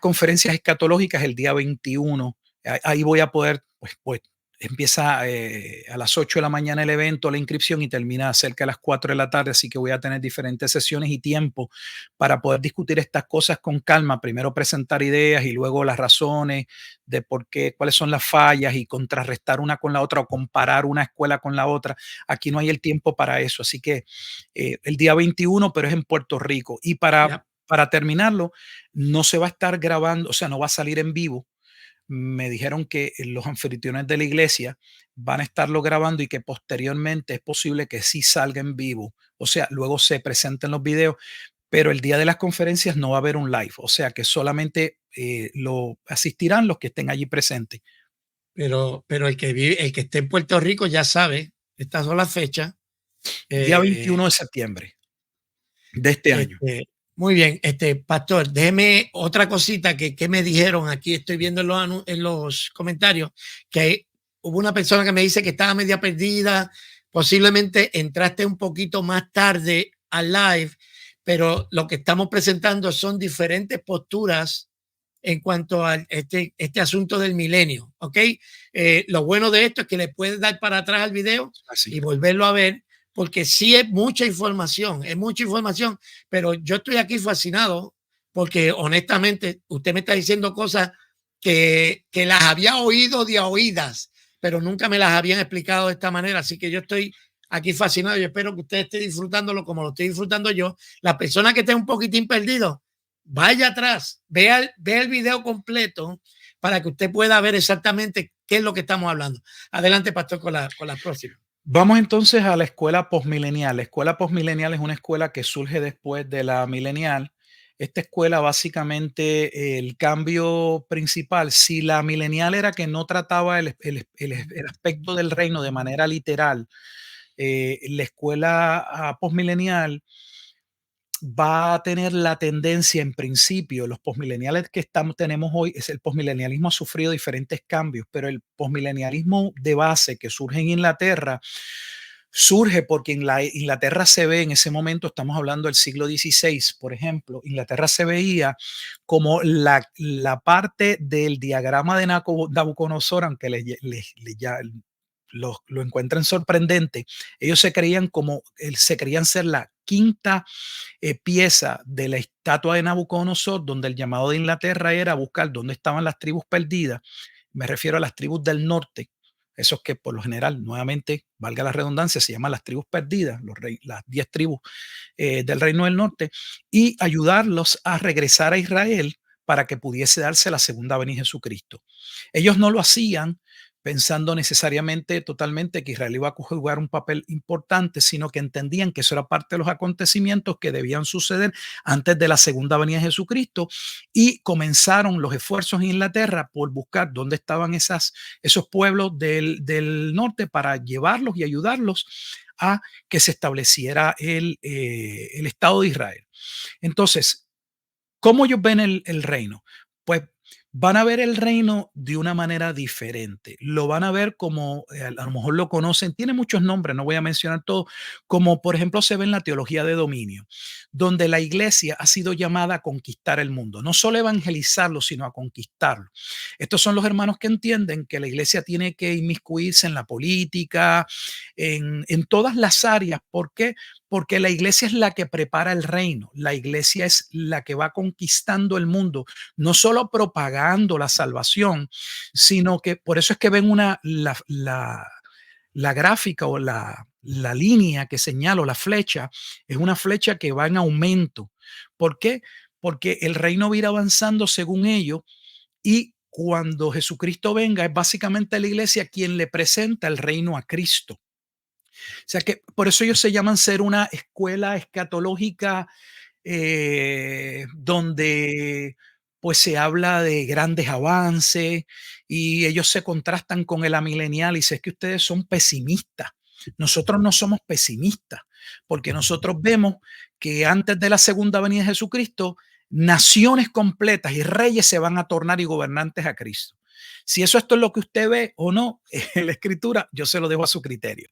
conferencias escatológicas el día 21. Ahí voy a poder, pues empieza a las 8 de la mañana el evento, la inscripción, y termina cerca de las 4 de la tarde, así que voy a tener diferentes sesiones y tiempo para poder discutir estas cosas con calma. Primero presentar ideas y luego las razones de por qué, cuáles son las fallas y contrarrestar una con la otra o comparar una escuela con la otra. Aquí no hay el tiempo para eso, así que el día 21, pero es en Puerto Rico. Y Ya. para terminarlo, no se va a estar grabando, o sea, no va a salir en vivo. Me dijeron que los anfitriones de la iglesia van a estarlo grabando y que posteriormente es posible que sí salga en vivo. O sea, luego se presenten los videos, pero el día de las conferencias no va a haber un live. O sea, que solamente lo asistirán los que estén allí presentes. Pero el que esté en Puerto Rico ya sabe, estas son las fechas. Día Eh, 21 de septiembre de este año. Muy bien, pastor, déjeme otra cosita que me dijeron aquí, estoy viendo en los comentarios, que hubo una persona que me dice que estaba media perdida, posiblemente entraste un poquito más tarde al live, pero lo que estamos presentando son diferentes posturas en cuanto a este asunto del milenio, ¿ok? Lo bueno de esto es que le puedes dar para atrás al video Así. y volverlo a ver, porque sí es mucha información, pero yo estoy aquí fascinado porque honestamente usted me está diciendo cosas que las había oído de oídas, pero nunca me las habían explicado de esta manera, así que yo estoy aquí fascinado. Yo espero que usted esté disfrutándolo como lo estoy disfrutando yo. La persona que esté un poquitín perdido, vaya atrás, vea el video completo para que usted pueda ver exactamente qué es lo que estamos hablando. Adelante, pastor, con la próxima. Vamos entonces a la escuela posmilenial. La escuela posmilenial es una escuela que surge después de la milenial. Esta escuela básicamente el cambio principal, si la milenial era que no trataba el aspecto del reino de manera literal, la escuela posmilenial va a tener la tendencia en principio, los posmileniales que tenemos hoy, es el posmilenialismo ha sufrido diferentes cambios, pero el posmilenialismo de base que surge en Inglaterra, surge porque en la Inglaterra se ve en ese momento, estamos hablando del siglo XVI, por ejemplo, Inglaterra se veía como la parte del diagrama de Nabucodonosor, aunque lo encuentran sorprendente, ellos se creían se creían ser la quinta pieza de la estatua de Nabucodonosor, donde el llamado de Inglaterra era buscar dónde estaban las tribus perdidas. Me refiero a las tribus del norte, esos que por lo general, nuevamente, valga la redundancia, se llaman las tribus perdidas, las 10 tribus del reino del norte, y ayudarlos a regresar a Israel para que pudiese darse la segunda venida de Jesucristo. Ellos no lo hacían pensando necesariamente totalmente que Israel iba a jugar un papel importante, sino que entendían que eso era parte de los acontecimientos que debían suceder antes de la segunda venida de Jesucristo y comenzaron los esfuerzos en Inglaterra por buscar dónde estaban esos pueblos del norte para llevarlos y ayudarlos a que se estableciera el Estado de Israel. Entonces, ¿cómo ellos ven el reino? Pues van a ver el reino de una manera diferente. Lo van a ver como, a lo mejor lo conocen, tiene muchos nombres, no voy a mencionar todo, como por ejemplo se ve en la teología de dominio, donde la iglesia ha sido llamada a conquistar el mundo, no solo evangelizarlo, sino a conquistarlo. Estos son los hermanos que entienden que la iglesia tiene que inmiscuirse en la política, en todas las áreas. ¿Por qué? Porque la iglesia es la que prepara el reino, la iglesia es la que va conquistando el mundo, no solo propagando la salvación, sino que por eso es que ven la gráfica o la línea que señalo, la flecha, es una flecha que va en aumento. ¿Por qué? Porque el reino va a ir avanzando según ello y cuando Jesucristo venga es básicamente la iglesia quien le presenta el reino a Cristo. O sea que por eso ellos se llaman ser una escuela escatológica donde pues se habla de grandes avances y ellos se contrastan con el amilenial y dice es que ustedes son pesimistas. Nosotros no somos pesimistas porque nosotros vemos que antes de la segunda venida de Jesucristo, naciones completas y reyes se van a tornar y gobernantes a Cristo. Si esto es lo que usted ve o no en la escritura, yo se lo dejo a su criterio.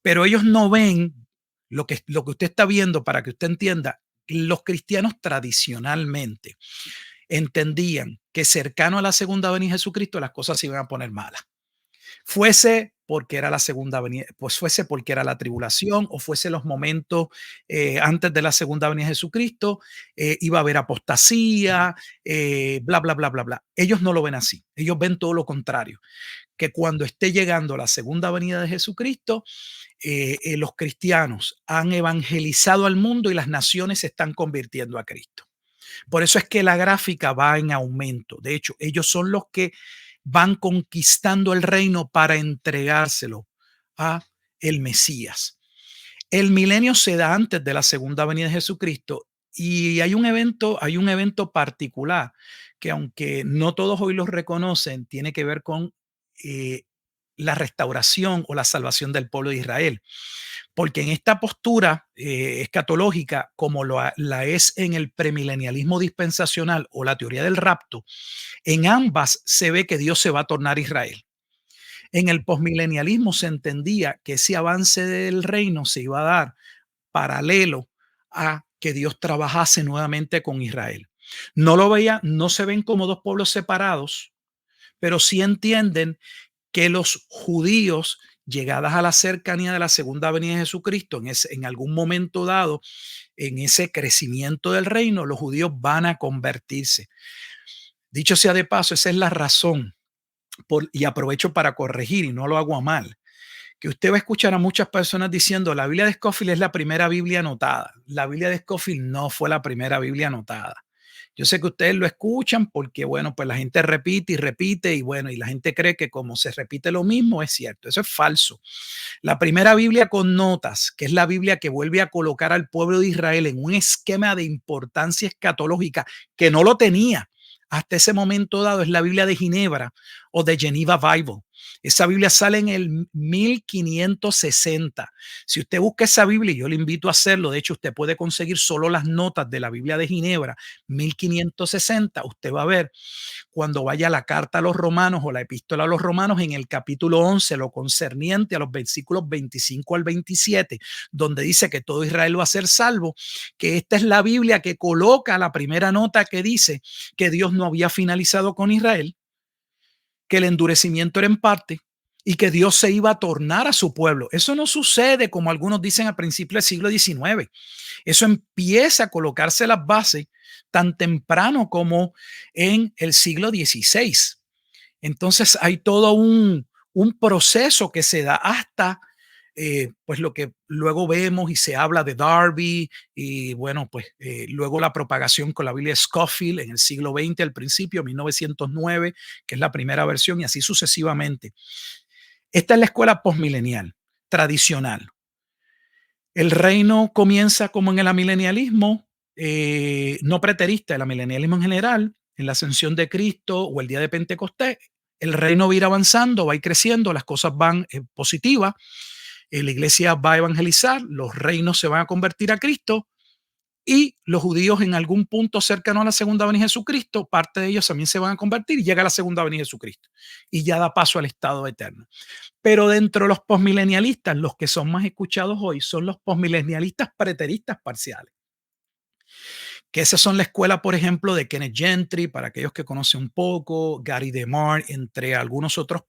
Pero ellos no ven lo que usted está viendo para que usted entienda. Los cristianos tradicionalmente entendían que cercano a la segunda venida de Jesucristo las cosas se iban a poner malas. Fuese porque era la segunda venida, pues fuese porque era la tribulación o fuese los momentos antes de la segunda venida de Jesucristo, iba a haber apostasía, bla, bla, bla, bla, bla. Ellos no lo ven así. Ellos ven todo lo contrario, que cuando esté llegando la segunda venida de Jesucristo, los cristianos han evangelizado al mundo y las naciones se están convirtiendo a Cristo. Por eso es que la gráfica va en aumento. De hecho, ellos son los que van conquistando el reino para entregárselo a el Mesías. El milenio se da antes de la segunda venida de Jesucristo y hay un evento particular que aunque no todos hoy los reconocen, tiene que ver con eh, la restauración o la salvación del pueblo de Israel. Porque en esta postura escatológica, como la es en el premilenialismo dispensacional o la teoría del rapto, en ambas se ve que Dios se va a tornar Israel. En el posmilenialismo se entendía que ese avance del reino se iba a dar paralelo a que Dios trabajase nuevamente con Israel. No se ven como dos pueblos separados, pero sí entienden que los judíos, llegadas a la cercanía de la segunda venida de Jesucristo, en algún momento dado, en ese crecimiento del reino, los judíos van a convertirse. Dicho sea de paso, esa es la razón, y aprovecho para corregir y no lo hago a mal, que usted va a escuchar a muchas personas diciendo la Biblia de Scofield es la primera Biblia anotada. La Biblia de Scofield no fue la primera Biblia anotada. Yo sé que ustedes lo escuchan porque, bueno, pues la gente repite y repite y bueno, y la gente cree que como se repite lo mismo es cierto. Eso es falso. La primera Biblia con notas, que es la Biblia que vuelve a colocar al pueblo de Israel en un esquema de importancia escatológica que no lo tenía hasta ese momento dado, es la Biblia de Ginebra o de Geneva Bible. Esa Biblia sale en el 1560. Si usted busca esa Biblia, y yo le invito a hacerlo, de hecho usted puede conseguir solo las notas de la Biblia de Ginebra, 1560, usted va a ver cuando vaya la carta a los romanos o la epístola a los romanos en el capítulo 11, lo concerniente a los versículos 25 al 27, donde dice que todo Israel va a ser salvo, que esta es la Biblia que coloca la primera nota que dice que Dios no había finalizado con Israel, que el endurecimiento era en parte y que Dios se iba a tornar a su pueblo. Eso no sucede como algunos dicen a principios del siglo XIX. Eso empieza a colocarse las bases tan temprano como en el siglo XVI. Entonces hay todo un proceso que se da hasta pues lo que luego vemos y se habla de Darby y bueno, pues luego la propagación con la Biblia de Scofield en el siglo XX, al principio, 1909, que es la primera versión y así sucesivamente. Esta es la escuela postmilenial, tradicional. El reino comienza como en el amilenialismo, no preterista, el amilenialismo en general, en la ascensión de Cristo o el día de Pentecostés. El reino va a ir avanzando, va a ir creciendo, las cosas van positivas, la iglesia va a evangelizar, los reinos se van a convertir a Cristo y los judíos en algún punto cercano a la segunda venida de Jesucristo, parte de ellos también se van a convertir y llega la segunda venida de Jesucristo y ya da paso al estado eterno. Pero dentro de los posmilenialistas, los que son más escuchados hoy son los posmilenialistas preteristas parciales, que esas son la escuela, por ejemplo, de Kenneth Gentry, para aquellos que conocen un poco, Gary DeMar, entre algunos otros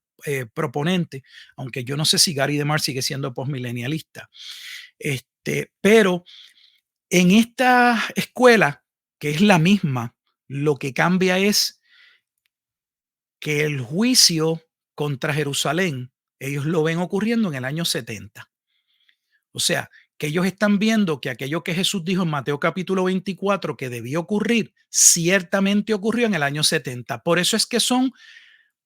proponentes, aunque yo no sé si Gary DeMar sigue siendo posmilenialista. Pero en esta escuela, que es la misma, lo que cambia es que el juicio contra Jerusalén, ellos lo ven ocurriendo en el año 70. O sea, que ellos están viendo que aquello que Jesús dijo en Mateo capítulo 24 que debía ocurrir, ciertamente ocurrió en el año 70. Por eso es que son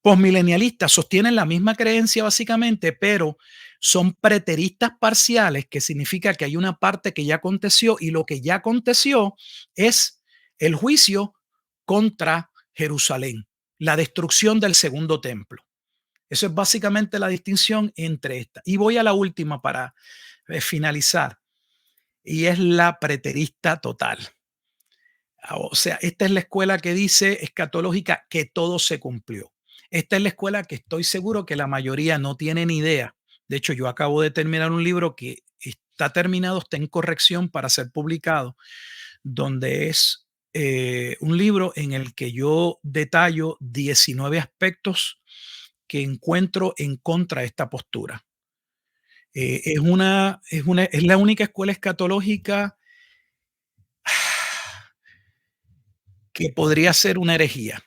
posmilenialistas, sostienen la misma creencia básicamente, pero son preteristas parciales, que significa que hay una parte que ya aconteció y lo que ya aconteció es el juicio contra Jerusalén, la destrucción del segundo templo. Eso es básicamente la distinción entre estas. Y voy a la última para finalizar, y es la preterista total. O sea, esta es la escuela que dice escatológica que todo se cumplió. Esta es la escuela que estoy seguro que la mayoría no tiene ni idea. De hecho, yo acabo de terminar un libro que está terminado, está en corrección para ser publicado, donde es un libro en el que yo detallo 19 aspectos que encuentro en contra de esta postura. Es la única escuela escatológica que podría ser una herejía,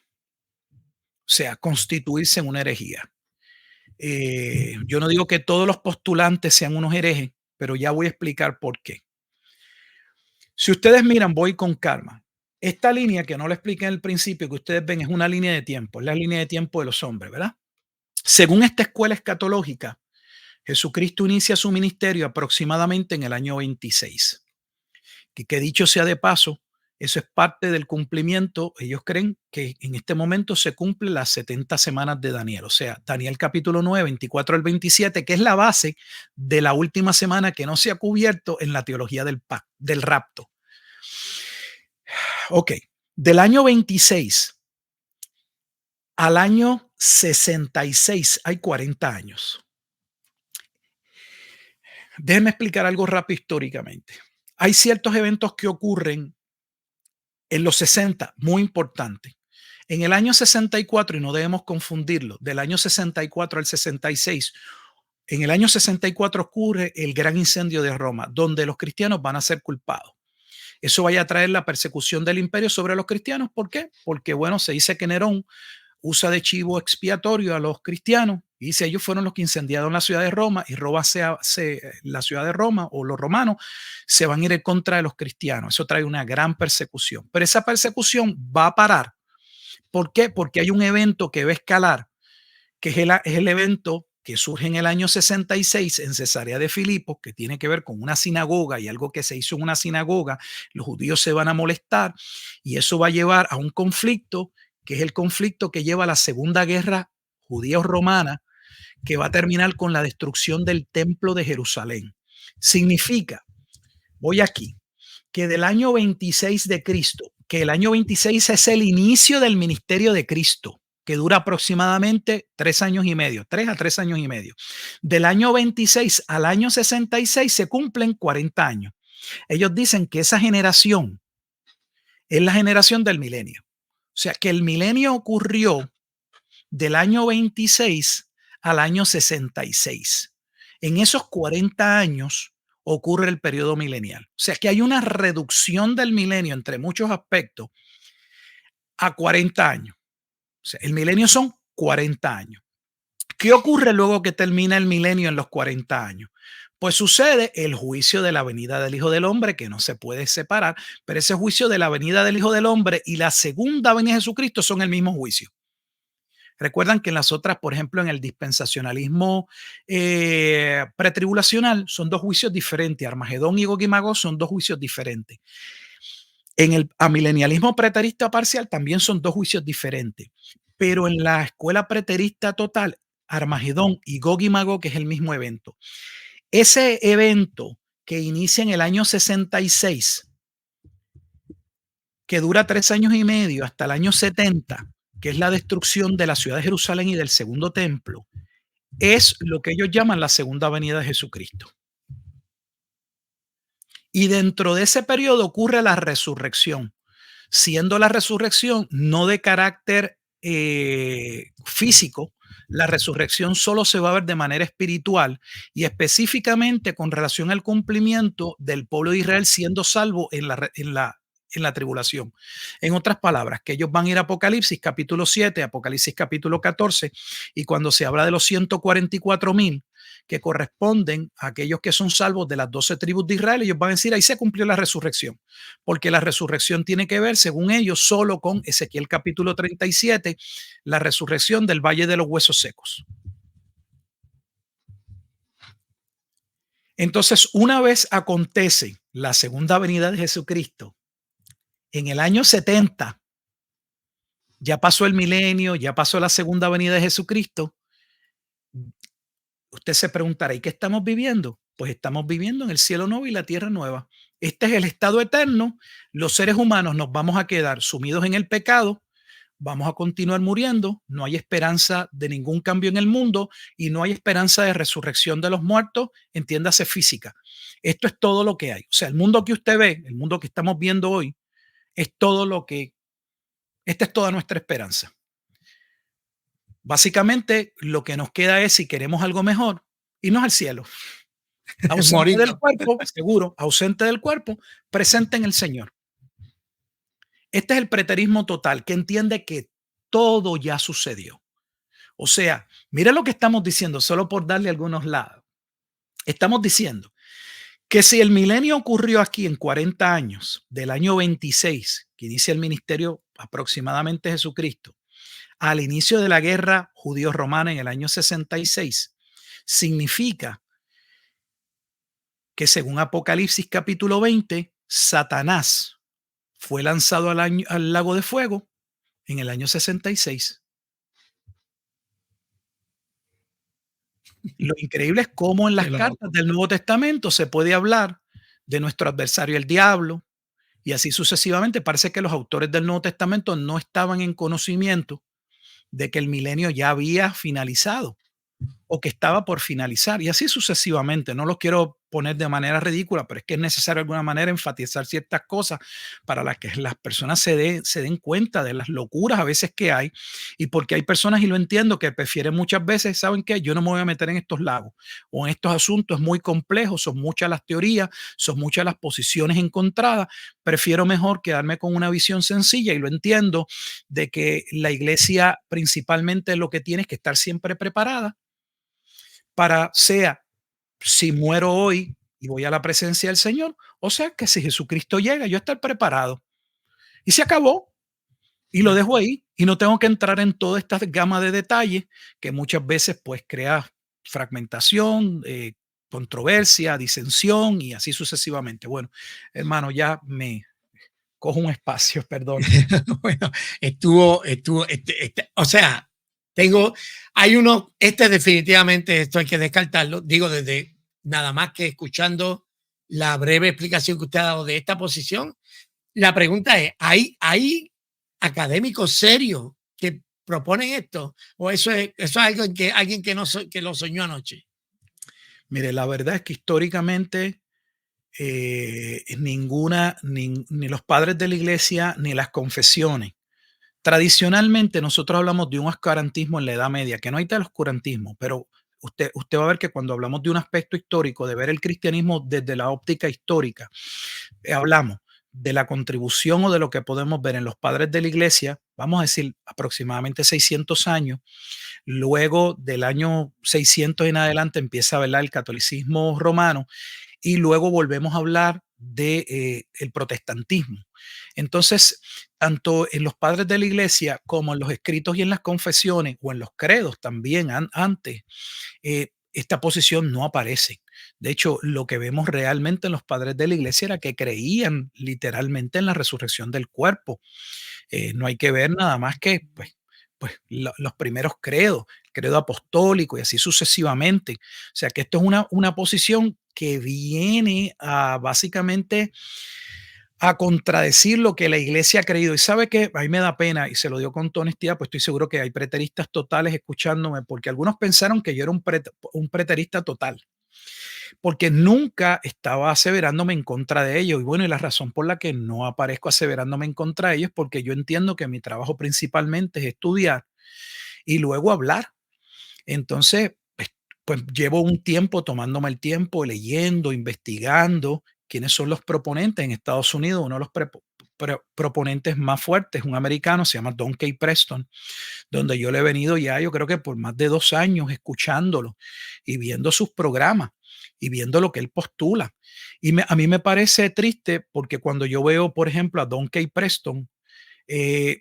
o sea, constituirse en una herejía. Yo no digo que todos los postulantes sean unos herejes, pero ya voy a explicar por qué. Si ustedes miran, voy con calma. Esta línea que no lo expliqué en el principio, que ustedes ven, es una línea de tiempo, es la línea de tiempo de los hombres, ¿verdad? Según esta escuela escatológica, Jesucristo inicia su ministerio aproximadamente en el año 26. Que dicho sea de paso, eso es parte del cumplimiento. Ellos creen que en este momento se cumplen las 70 semanas de Daniel. O sea, Daniel capítulo 9, 24 al 27, que es la base de la última semana que no se ha cubierto en la teología del rapto. Ok, del año 26 al año 66 hay 40 años. Déjenme explicar algo rápido históricamente. Hay ciertos eventos que ocurren En los 60, muy importante. En el año 64, y no debemos confundirlo, del año 64 al 66, en el año 64 ocurre el gran incendio de Roma, donde los cristianos van a ser culpados. Eso vaya a traer la persecución del imperio sobre los cristianos. ¿Por qué? Porque, bueno, se dice que Nerón usa de chivo expiatorio a los cristianos y dice ellos fueron los que incendiaron la ciudad de Roma y la ciudad de Roma o los romanos se van a ir en contra de los cristianos. Eso trae una gran persecución. Pero esa persecución va a parar. ¿Por qué? Porque hay un evento que va a escalar, que es el evento que surge en el año 66 en Cesarea de Filipos, que tiene que ver con una sinagoga y algo que se hizo en una sinagoga. Los judíos se van a molestar y eso va a llevar a un conflicto, que es el conflicto que lleva a la Segunda Guerra judío-romana, que va a terminar con la destrucción del templo de Jerusalén. Significa, voy aquí, que del año 26 de Cristo, que el año 26 es el inicio del ministerio de Cristo, que dura aproximadamente 3 años y medio, 3 a 3 años y medio. Del año 26 al año 66 se cumplen 40 años. Ellos dicen que esa generación es la generación del milenio. O sea, que el milenio ocurrió del año 26 al año 66. En esos 40 años ocurre el periodo milenial. O sea que hay una reducción del milenio entre muchos aspectos a 40 años. O sea, el milenio son 40 años. ¿Qué ocurre luego que termina el milenio en los 40 años? Pues sucede el juicio de la venida del Hijo del Hombre, que no se puede separar, pero ese juicio de la venida del Hijo del Hombre y la segunda venida de Jesucristo son el mismo juicio. Recuerdan que en las otras, por ejemplo, en el dispensacionalismo pretribulacional, son dos juicios diferentes. Armagedón y Gog y Magog son dos juicios diferentes. En el amilenialismo preterista parcial también son dos juicios diferentes. Pero en la escuela preterista total, Armagedón y Gog y Magog es el mismo evento. Ese evento que inicia en el año 66, que dura 3 años y medio hasta el año 70, que es la destrucción de la ciudad de Jerusalén y del segundo templo, es lo que ellos llaman la segunda venida de Jesucristo. Y dentro de ese periodo ocurre la resurrección, siendo la resurrección no de carácter físico, la resurrección solo se va a ver de manera espiritual y específicamente con relación al cumplimiento del pueblo de Israel siendo salvo en la tribulación. En otras palabras, que ellos van a ir a Apocalipsis capítulo 7, Apocalipsis capítulo 14, y cuando se habla de los 144,000 que corresponden a aquellos que son salvos de las 12 tribus de Israel, ellos van a decir, ahí se cumplió la resurrección, porque la resurrección tiene que ver, según ellos, solo con Ezequiel capítulo 37, la resurrección del valle de los huesos secos. Entonces, una vez acontece la segunda venida de Jesucristo, en el año 70, ya pasó el milenio, ya pasó la segunda venida de Jesucristo. Usted se preguntará, ¿y qué estamos viviendo? Pues estamos viviendo en el cielo nuevo y la tierra nueva. Este es el estado eterno. Los seres humanos nos vamos a quedar sumidos en el pecado, vamos a continuar muriendo, no hay esperanza de ningún cambio en el mundo y no hay esperanza de resurrección de los muertos, entiéndase física. Esto es todo lo que hay. O sea, el mundo que usted ve, el mundo que estamos viendo hoy, es todo lo que, esta es toda nuestra esperanza. Básicamente, lo que nos queda es, si queremos algo mejor, irnos al cielo. Ausente del cuerpo, seguro, ausente del cuerpo, presente en el Señor. Este es el preterismo total, que entiende que todo ya sucedió. O sea, mira lo que estamos diciendo, solo por darle algunos lados. Estamos diciendo que si el milenio ocurrió aquí en 40 años, del año 26, que inicia el ministerio aproximadamente Jesucristo, al inicio de la guerra judío-romana en el año 66, significa que según Apocalipsis capítulo 20, Satanás fue lanzado al lago de fuego en el año 66. Lo increíble es cómo en las cartas del Nuevo Testamento se puede hablar de nuestro adversario el diablo y así sucesivamente. Parece que los autores del Nuevo Testamento no estaban en conocimiento de que el milenio ya había finalizado. o que estaba por finalizar, y así sucesivamente. No los quiero poner de manera ridícula, pero es que es necesario de alguna manera enfatizar ciertas cosas para las que las personas se den cuenta de las locuras a veces que hay, y porque hay personas, y lo entiendo, que prefieren muchas veces, ¿saben qué? Yo no me voy a meter en estos lagos o en estos asuntos muy complejos, son muchas las teorías, son muchas las posiciones encontradas, prefiero mejor quedarme con una visión sencilla, y lo entiendo, de que la iglesia principalmente lo que tiene es que estar siempre preparada para, sea si muero hoy y voy a la presencia del Señor, o sea que si Jesucristo llega, yo estar preparado. Y se acabó, y lo dejo ahí, y no tengo que entrar en toda esta gama de detalles que muchas veces pues crea fragmentación, controversia, disensión y así sucesivamente. Bueno, hermano, ya me cojo un espacio, perdón. Bueno, o sea, tengo, hay uno, definitivamente, esto hay que descartarlo, digo, desde nada más que escuchando la breve explicación que usted ha dado de esta posición. La pregunta es, ¿hay académicos serios que proponen esto? ¿O eso es algo que alguien que, no, que lo soñó anoche? Mire, la verdad es que históricamente ni los padres de la iglesia, ni las confesiones. Tradicionalmente nosotros hablamos de un oscurantismo en la Edad Media, que no hay tal oscurantismo, pero usted va a ver que cuando hablamos de un aspecto histórico, de ver el cristianismo desde la óptica histórica, hablamos de la contribución o de lo que podemos ver en los padres de la iglesia, vamos a decir aproximadamente 600 años. Luego del año 600 en adelante empieza, ¿verdad?, el catolicismo romano, y luego volvemos a hablar de el protestantismo. Entonces, tanto en los padres de la iglesia como en los escritos y en las confesiones o en los credos también antes, esta posición no aparece. De hecho, lo que vemos realmente en los padres de la iglesia era que creían literalmente en la resurrección del cuerpo. No hay que ver nada más que los primeros credos, el credo apostólico y así sucesivamente. O sea que esto es una posición que viene a básicamente a contradecir lo que la iglesia ha creído. Y sabe que a mí me da pena, y se lo digo con toda honestidad, pues estoy seguro que hay preteristas totales escuchándome, porque algunos pensaron que yo era un preterista total, porque nunca estaba aseverándome en contra de ellos. Y bueno, y la razón por la que no aparezco aseverándome en contra de ellos es porque yo entiendo que mi trabajo principalmente es estudiar y luego hablar. Entonces, pues llevo un tiempo tomándome el tiempo, leyendo, investigando quiénes son los proponentes en Estados Unidos. Uno de los proponentes más fuertes, un americano, se llama Don Kay Preston, donde yo le he venido ya, yo creo que por más de 2 años escuchándolo y viendo sus programas y viendo lo que él postula. Y a mí me parece triste porque cuando yo veo, por ejemplo, a Don Kay Preston,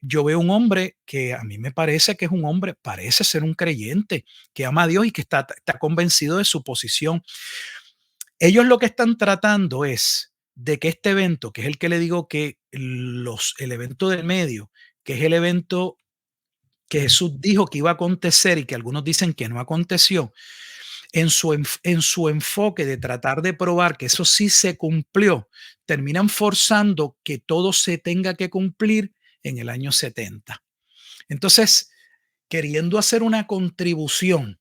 yo veo un hombre que a mí me parece que es un hombre, parece ser un creyente, que ama a Dios y que está convencido de su posición. Ellos lo que están tratando es de que este evento, que es el que le digo que el evento del medio, que es el evento que Jesús dijo que iba a acontecer y que algunos dicen que no aconteció, en su enfoque de tratar de probar que eso sí se cumplió, terminan forzando que todo se tenga que cumplir en el año 70. Entonces, queriendo hacer una contribución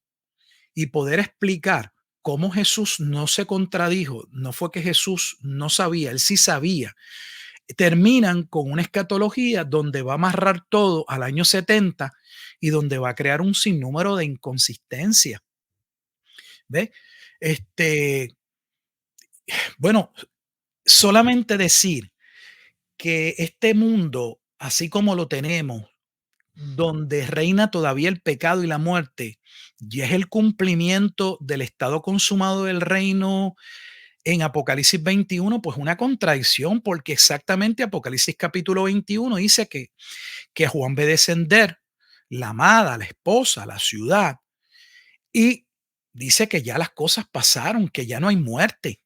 y poder explicar cómo Jesús no se contradijo, no fue que Jesús no sabía, él sí sabía, terminan con una escatología donde va a amarrar todo al año 70 y donde va a crear un sinnúmero de inconsistencias. ¿Ve? Este, bueno, solamente decir que este mundo, así como lo tenemos, donde reina todavía el pecado y la muerte, ya es el cumplimiento del estado consumado del reino en Apocalipsis 21, pues una contradicción, porque exactamente Apocalipsis capítulo 21 dice que Juan ve descender la amada, la esposa, la ciudad, y dice que ya las cosas pasaron, que ya no hay muerte,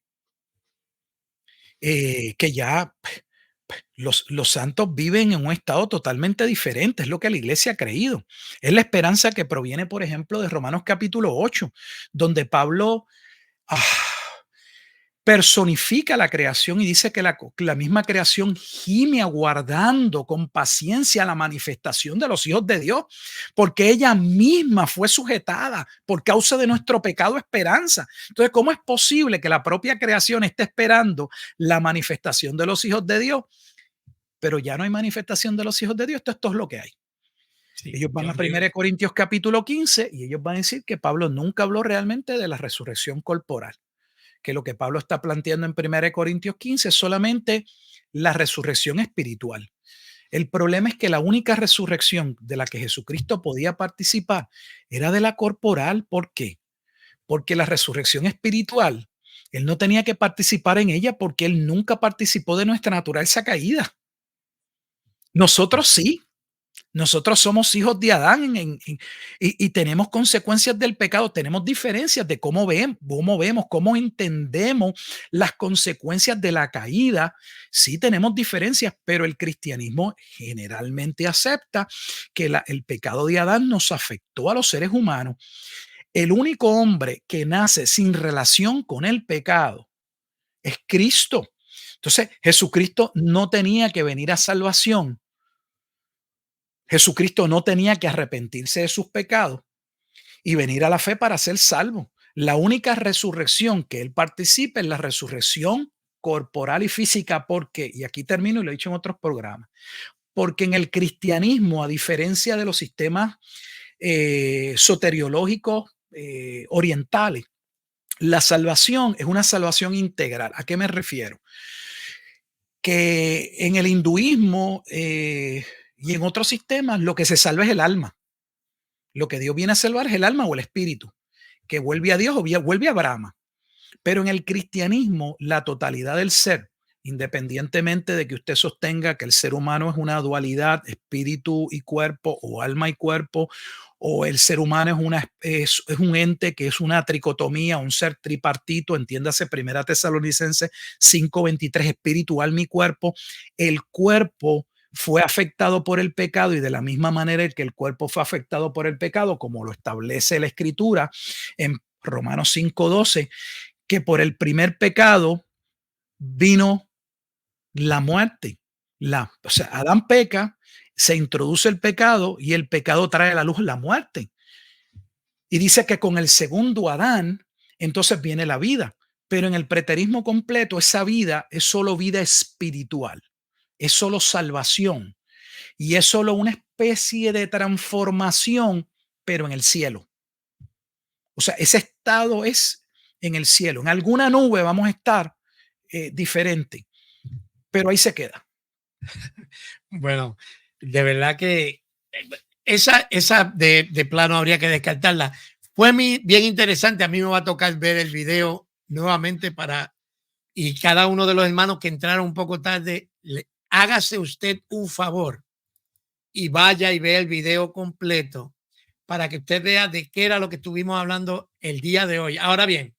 que ya los santos viven en un estado totalmente diferente, es lo que la iglesia ha creído. Es la esperanza que proviene, por ejemplo, de Romanos capítulo 8, donde Pablo, ah, personifica la creación y dice que la misma creación gime aguardando con paciencia la manifestación de los hijos de Dios, porque ella misma fue sujetada por causa de nuestro pecado a esperanza. Entonces, ¿cómo es posible que la propia creación esté esperando la manifestación de los hijos de Dios? Pero ya no hay manifestación de los hijos de Dios, esto es lo que hay. Sí, Ellos van qué a 1 horrible. Corintios capítulo 15 y ellos van a decir que Pablo nunca habló realmente de la resurrección corporal, que lo que Pablo está planteando en 1 Corintios 15 es solamente la resurrección espiritual. El problema es que la única resurrección de la que Jesucristo podía participar era de la corporal. ¿Por qué? Porque la resurrección espiritual, él no tenía que participar en ella porque él nunca participó de nuestra naturaleza caída. Nosotros sí. Nosotros somos hijos de Adán y tenemos consecuencias del pecado, tenemos diferencias de cómo entendemos las consecuencias de la caída. Sí tenemos diferencias, pero el cristianismo generalmente acepta que el pecado de Adán nos afectó a los seres humanos. El único hombre que nace sin relación con el pecado es Cristo. Entonces, Jesucristo no tenía que venir a salvación. Jesucristo no tenía que arrepentirse de sus pecados y venir a la fe para ser salvo. La única resurrección que él participa es la resurrección corporal y física. ¿Por qué? Y aquí termino y lo he dicho en otros programas. Porque en el cristianismo, a diferencia de los sistemas soteriológicos orientales, la salvación es una salvación integral. ¿A qué me refiero? Que en el hinduismo y en otros sistemas lo que se salva es el alma. Lo que Dios viene a salvar es el alma o el espíritu, que vuelve a Dios o vuelve a Brahma. Pero en el cristianismo, la totalidad del ser, independientemente de que usted sostenga que el ser humano es una dualidad, espíritu y cuerpo, o alma y cuerpo, o el ser humano es un ente que es una tricotomía, un ser tripartito, entiéndase 1 Tesalonicenses 5:23, espíritu, alma y cuerpo. El cuerpo fue afectado por el pecado y de la misma manera que el cuerpo fue afectado por el pecado, como lo establece la escritura en Romanos 5:12, que por el primer pecado vino la muerte. O sea, Adán peca, se introduce el pecado y el pecado trae a la luz la muerte. Y dice que con el segundo Adán, entonces viene la vida. Pero en el preterismo completo, esa vida es solo vida espiritual, es solo salvación y es solo una especie de transformación, pero en el cielo. O sea, ese estado es en el cielo. En alguna nube vamos a estar diferente, pero ahí se queda. Bueno, de verdad que esa de plano habría que descartarla. Fue bien interesante. A mí me va a tocar ver el video nuevamente y cada uno de los hermanos que entraron un poco tarde, hágase usted un favor y vaya y vea el video completo para que usted vea de qué era lo que estuvimos hablando el día de hoy. Ahora bien,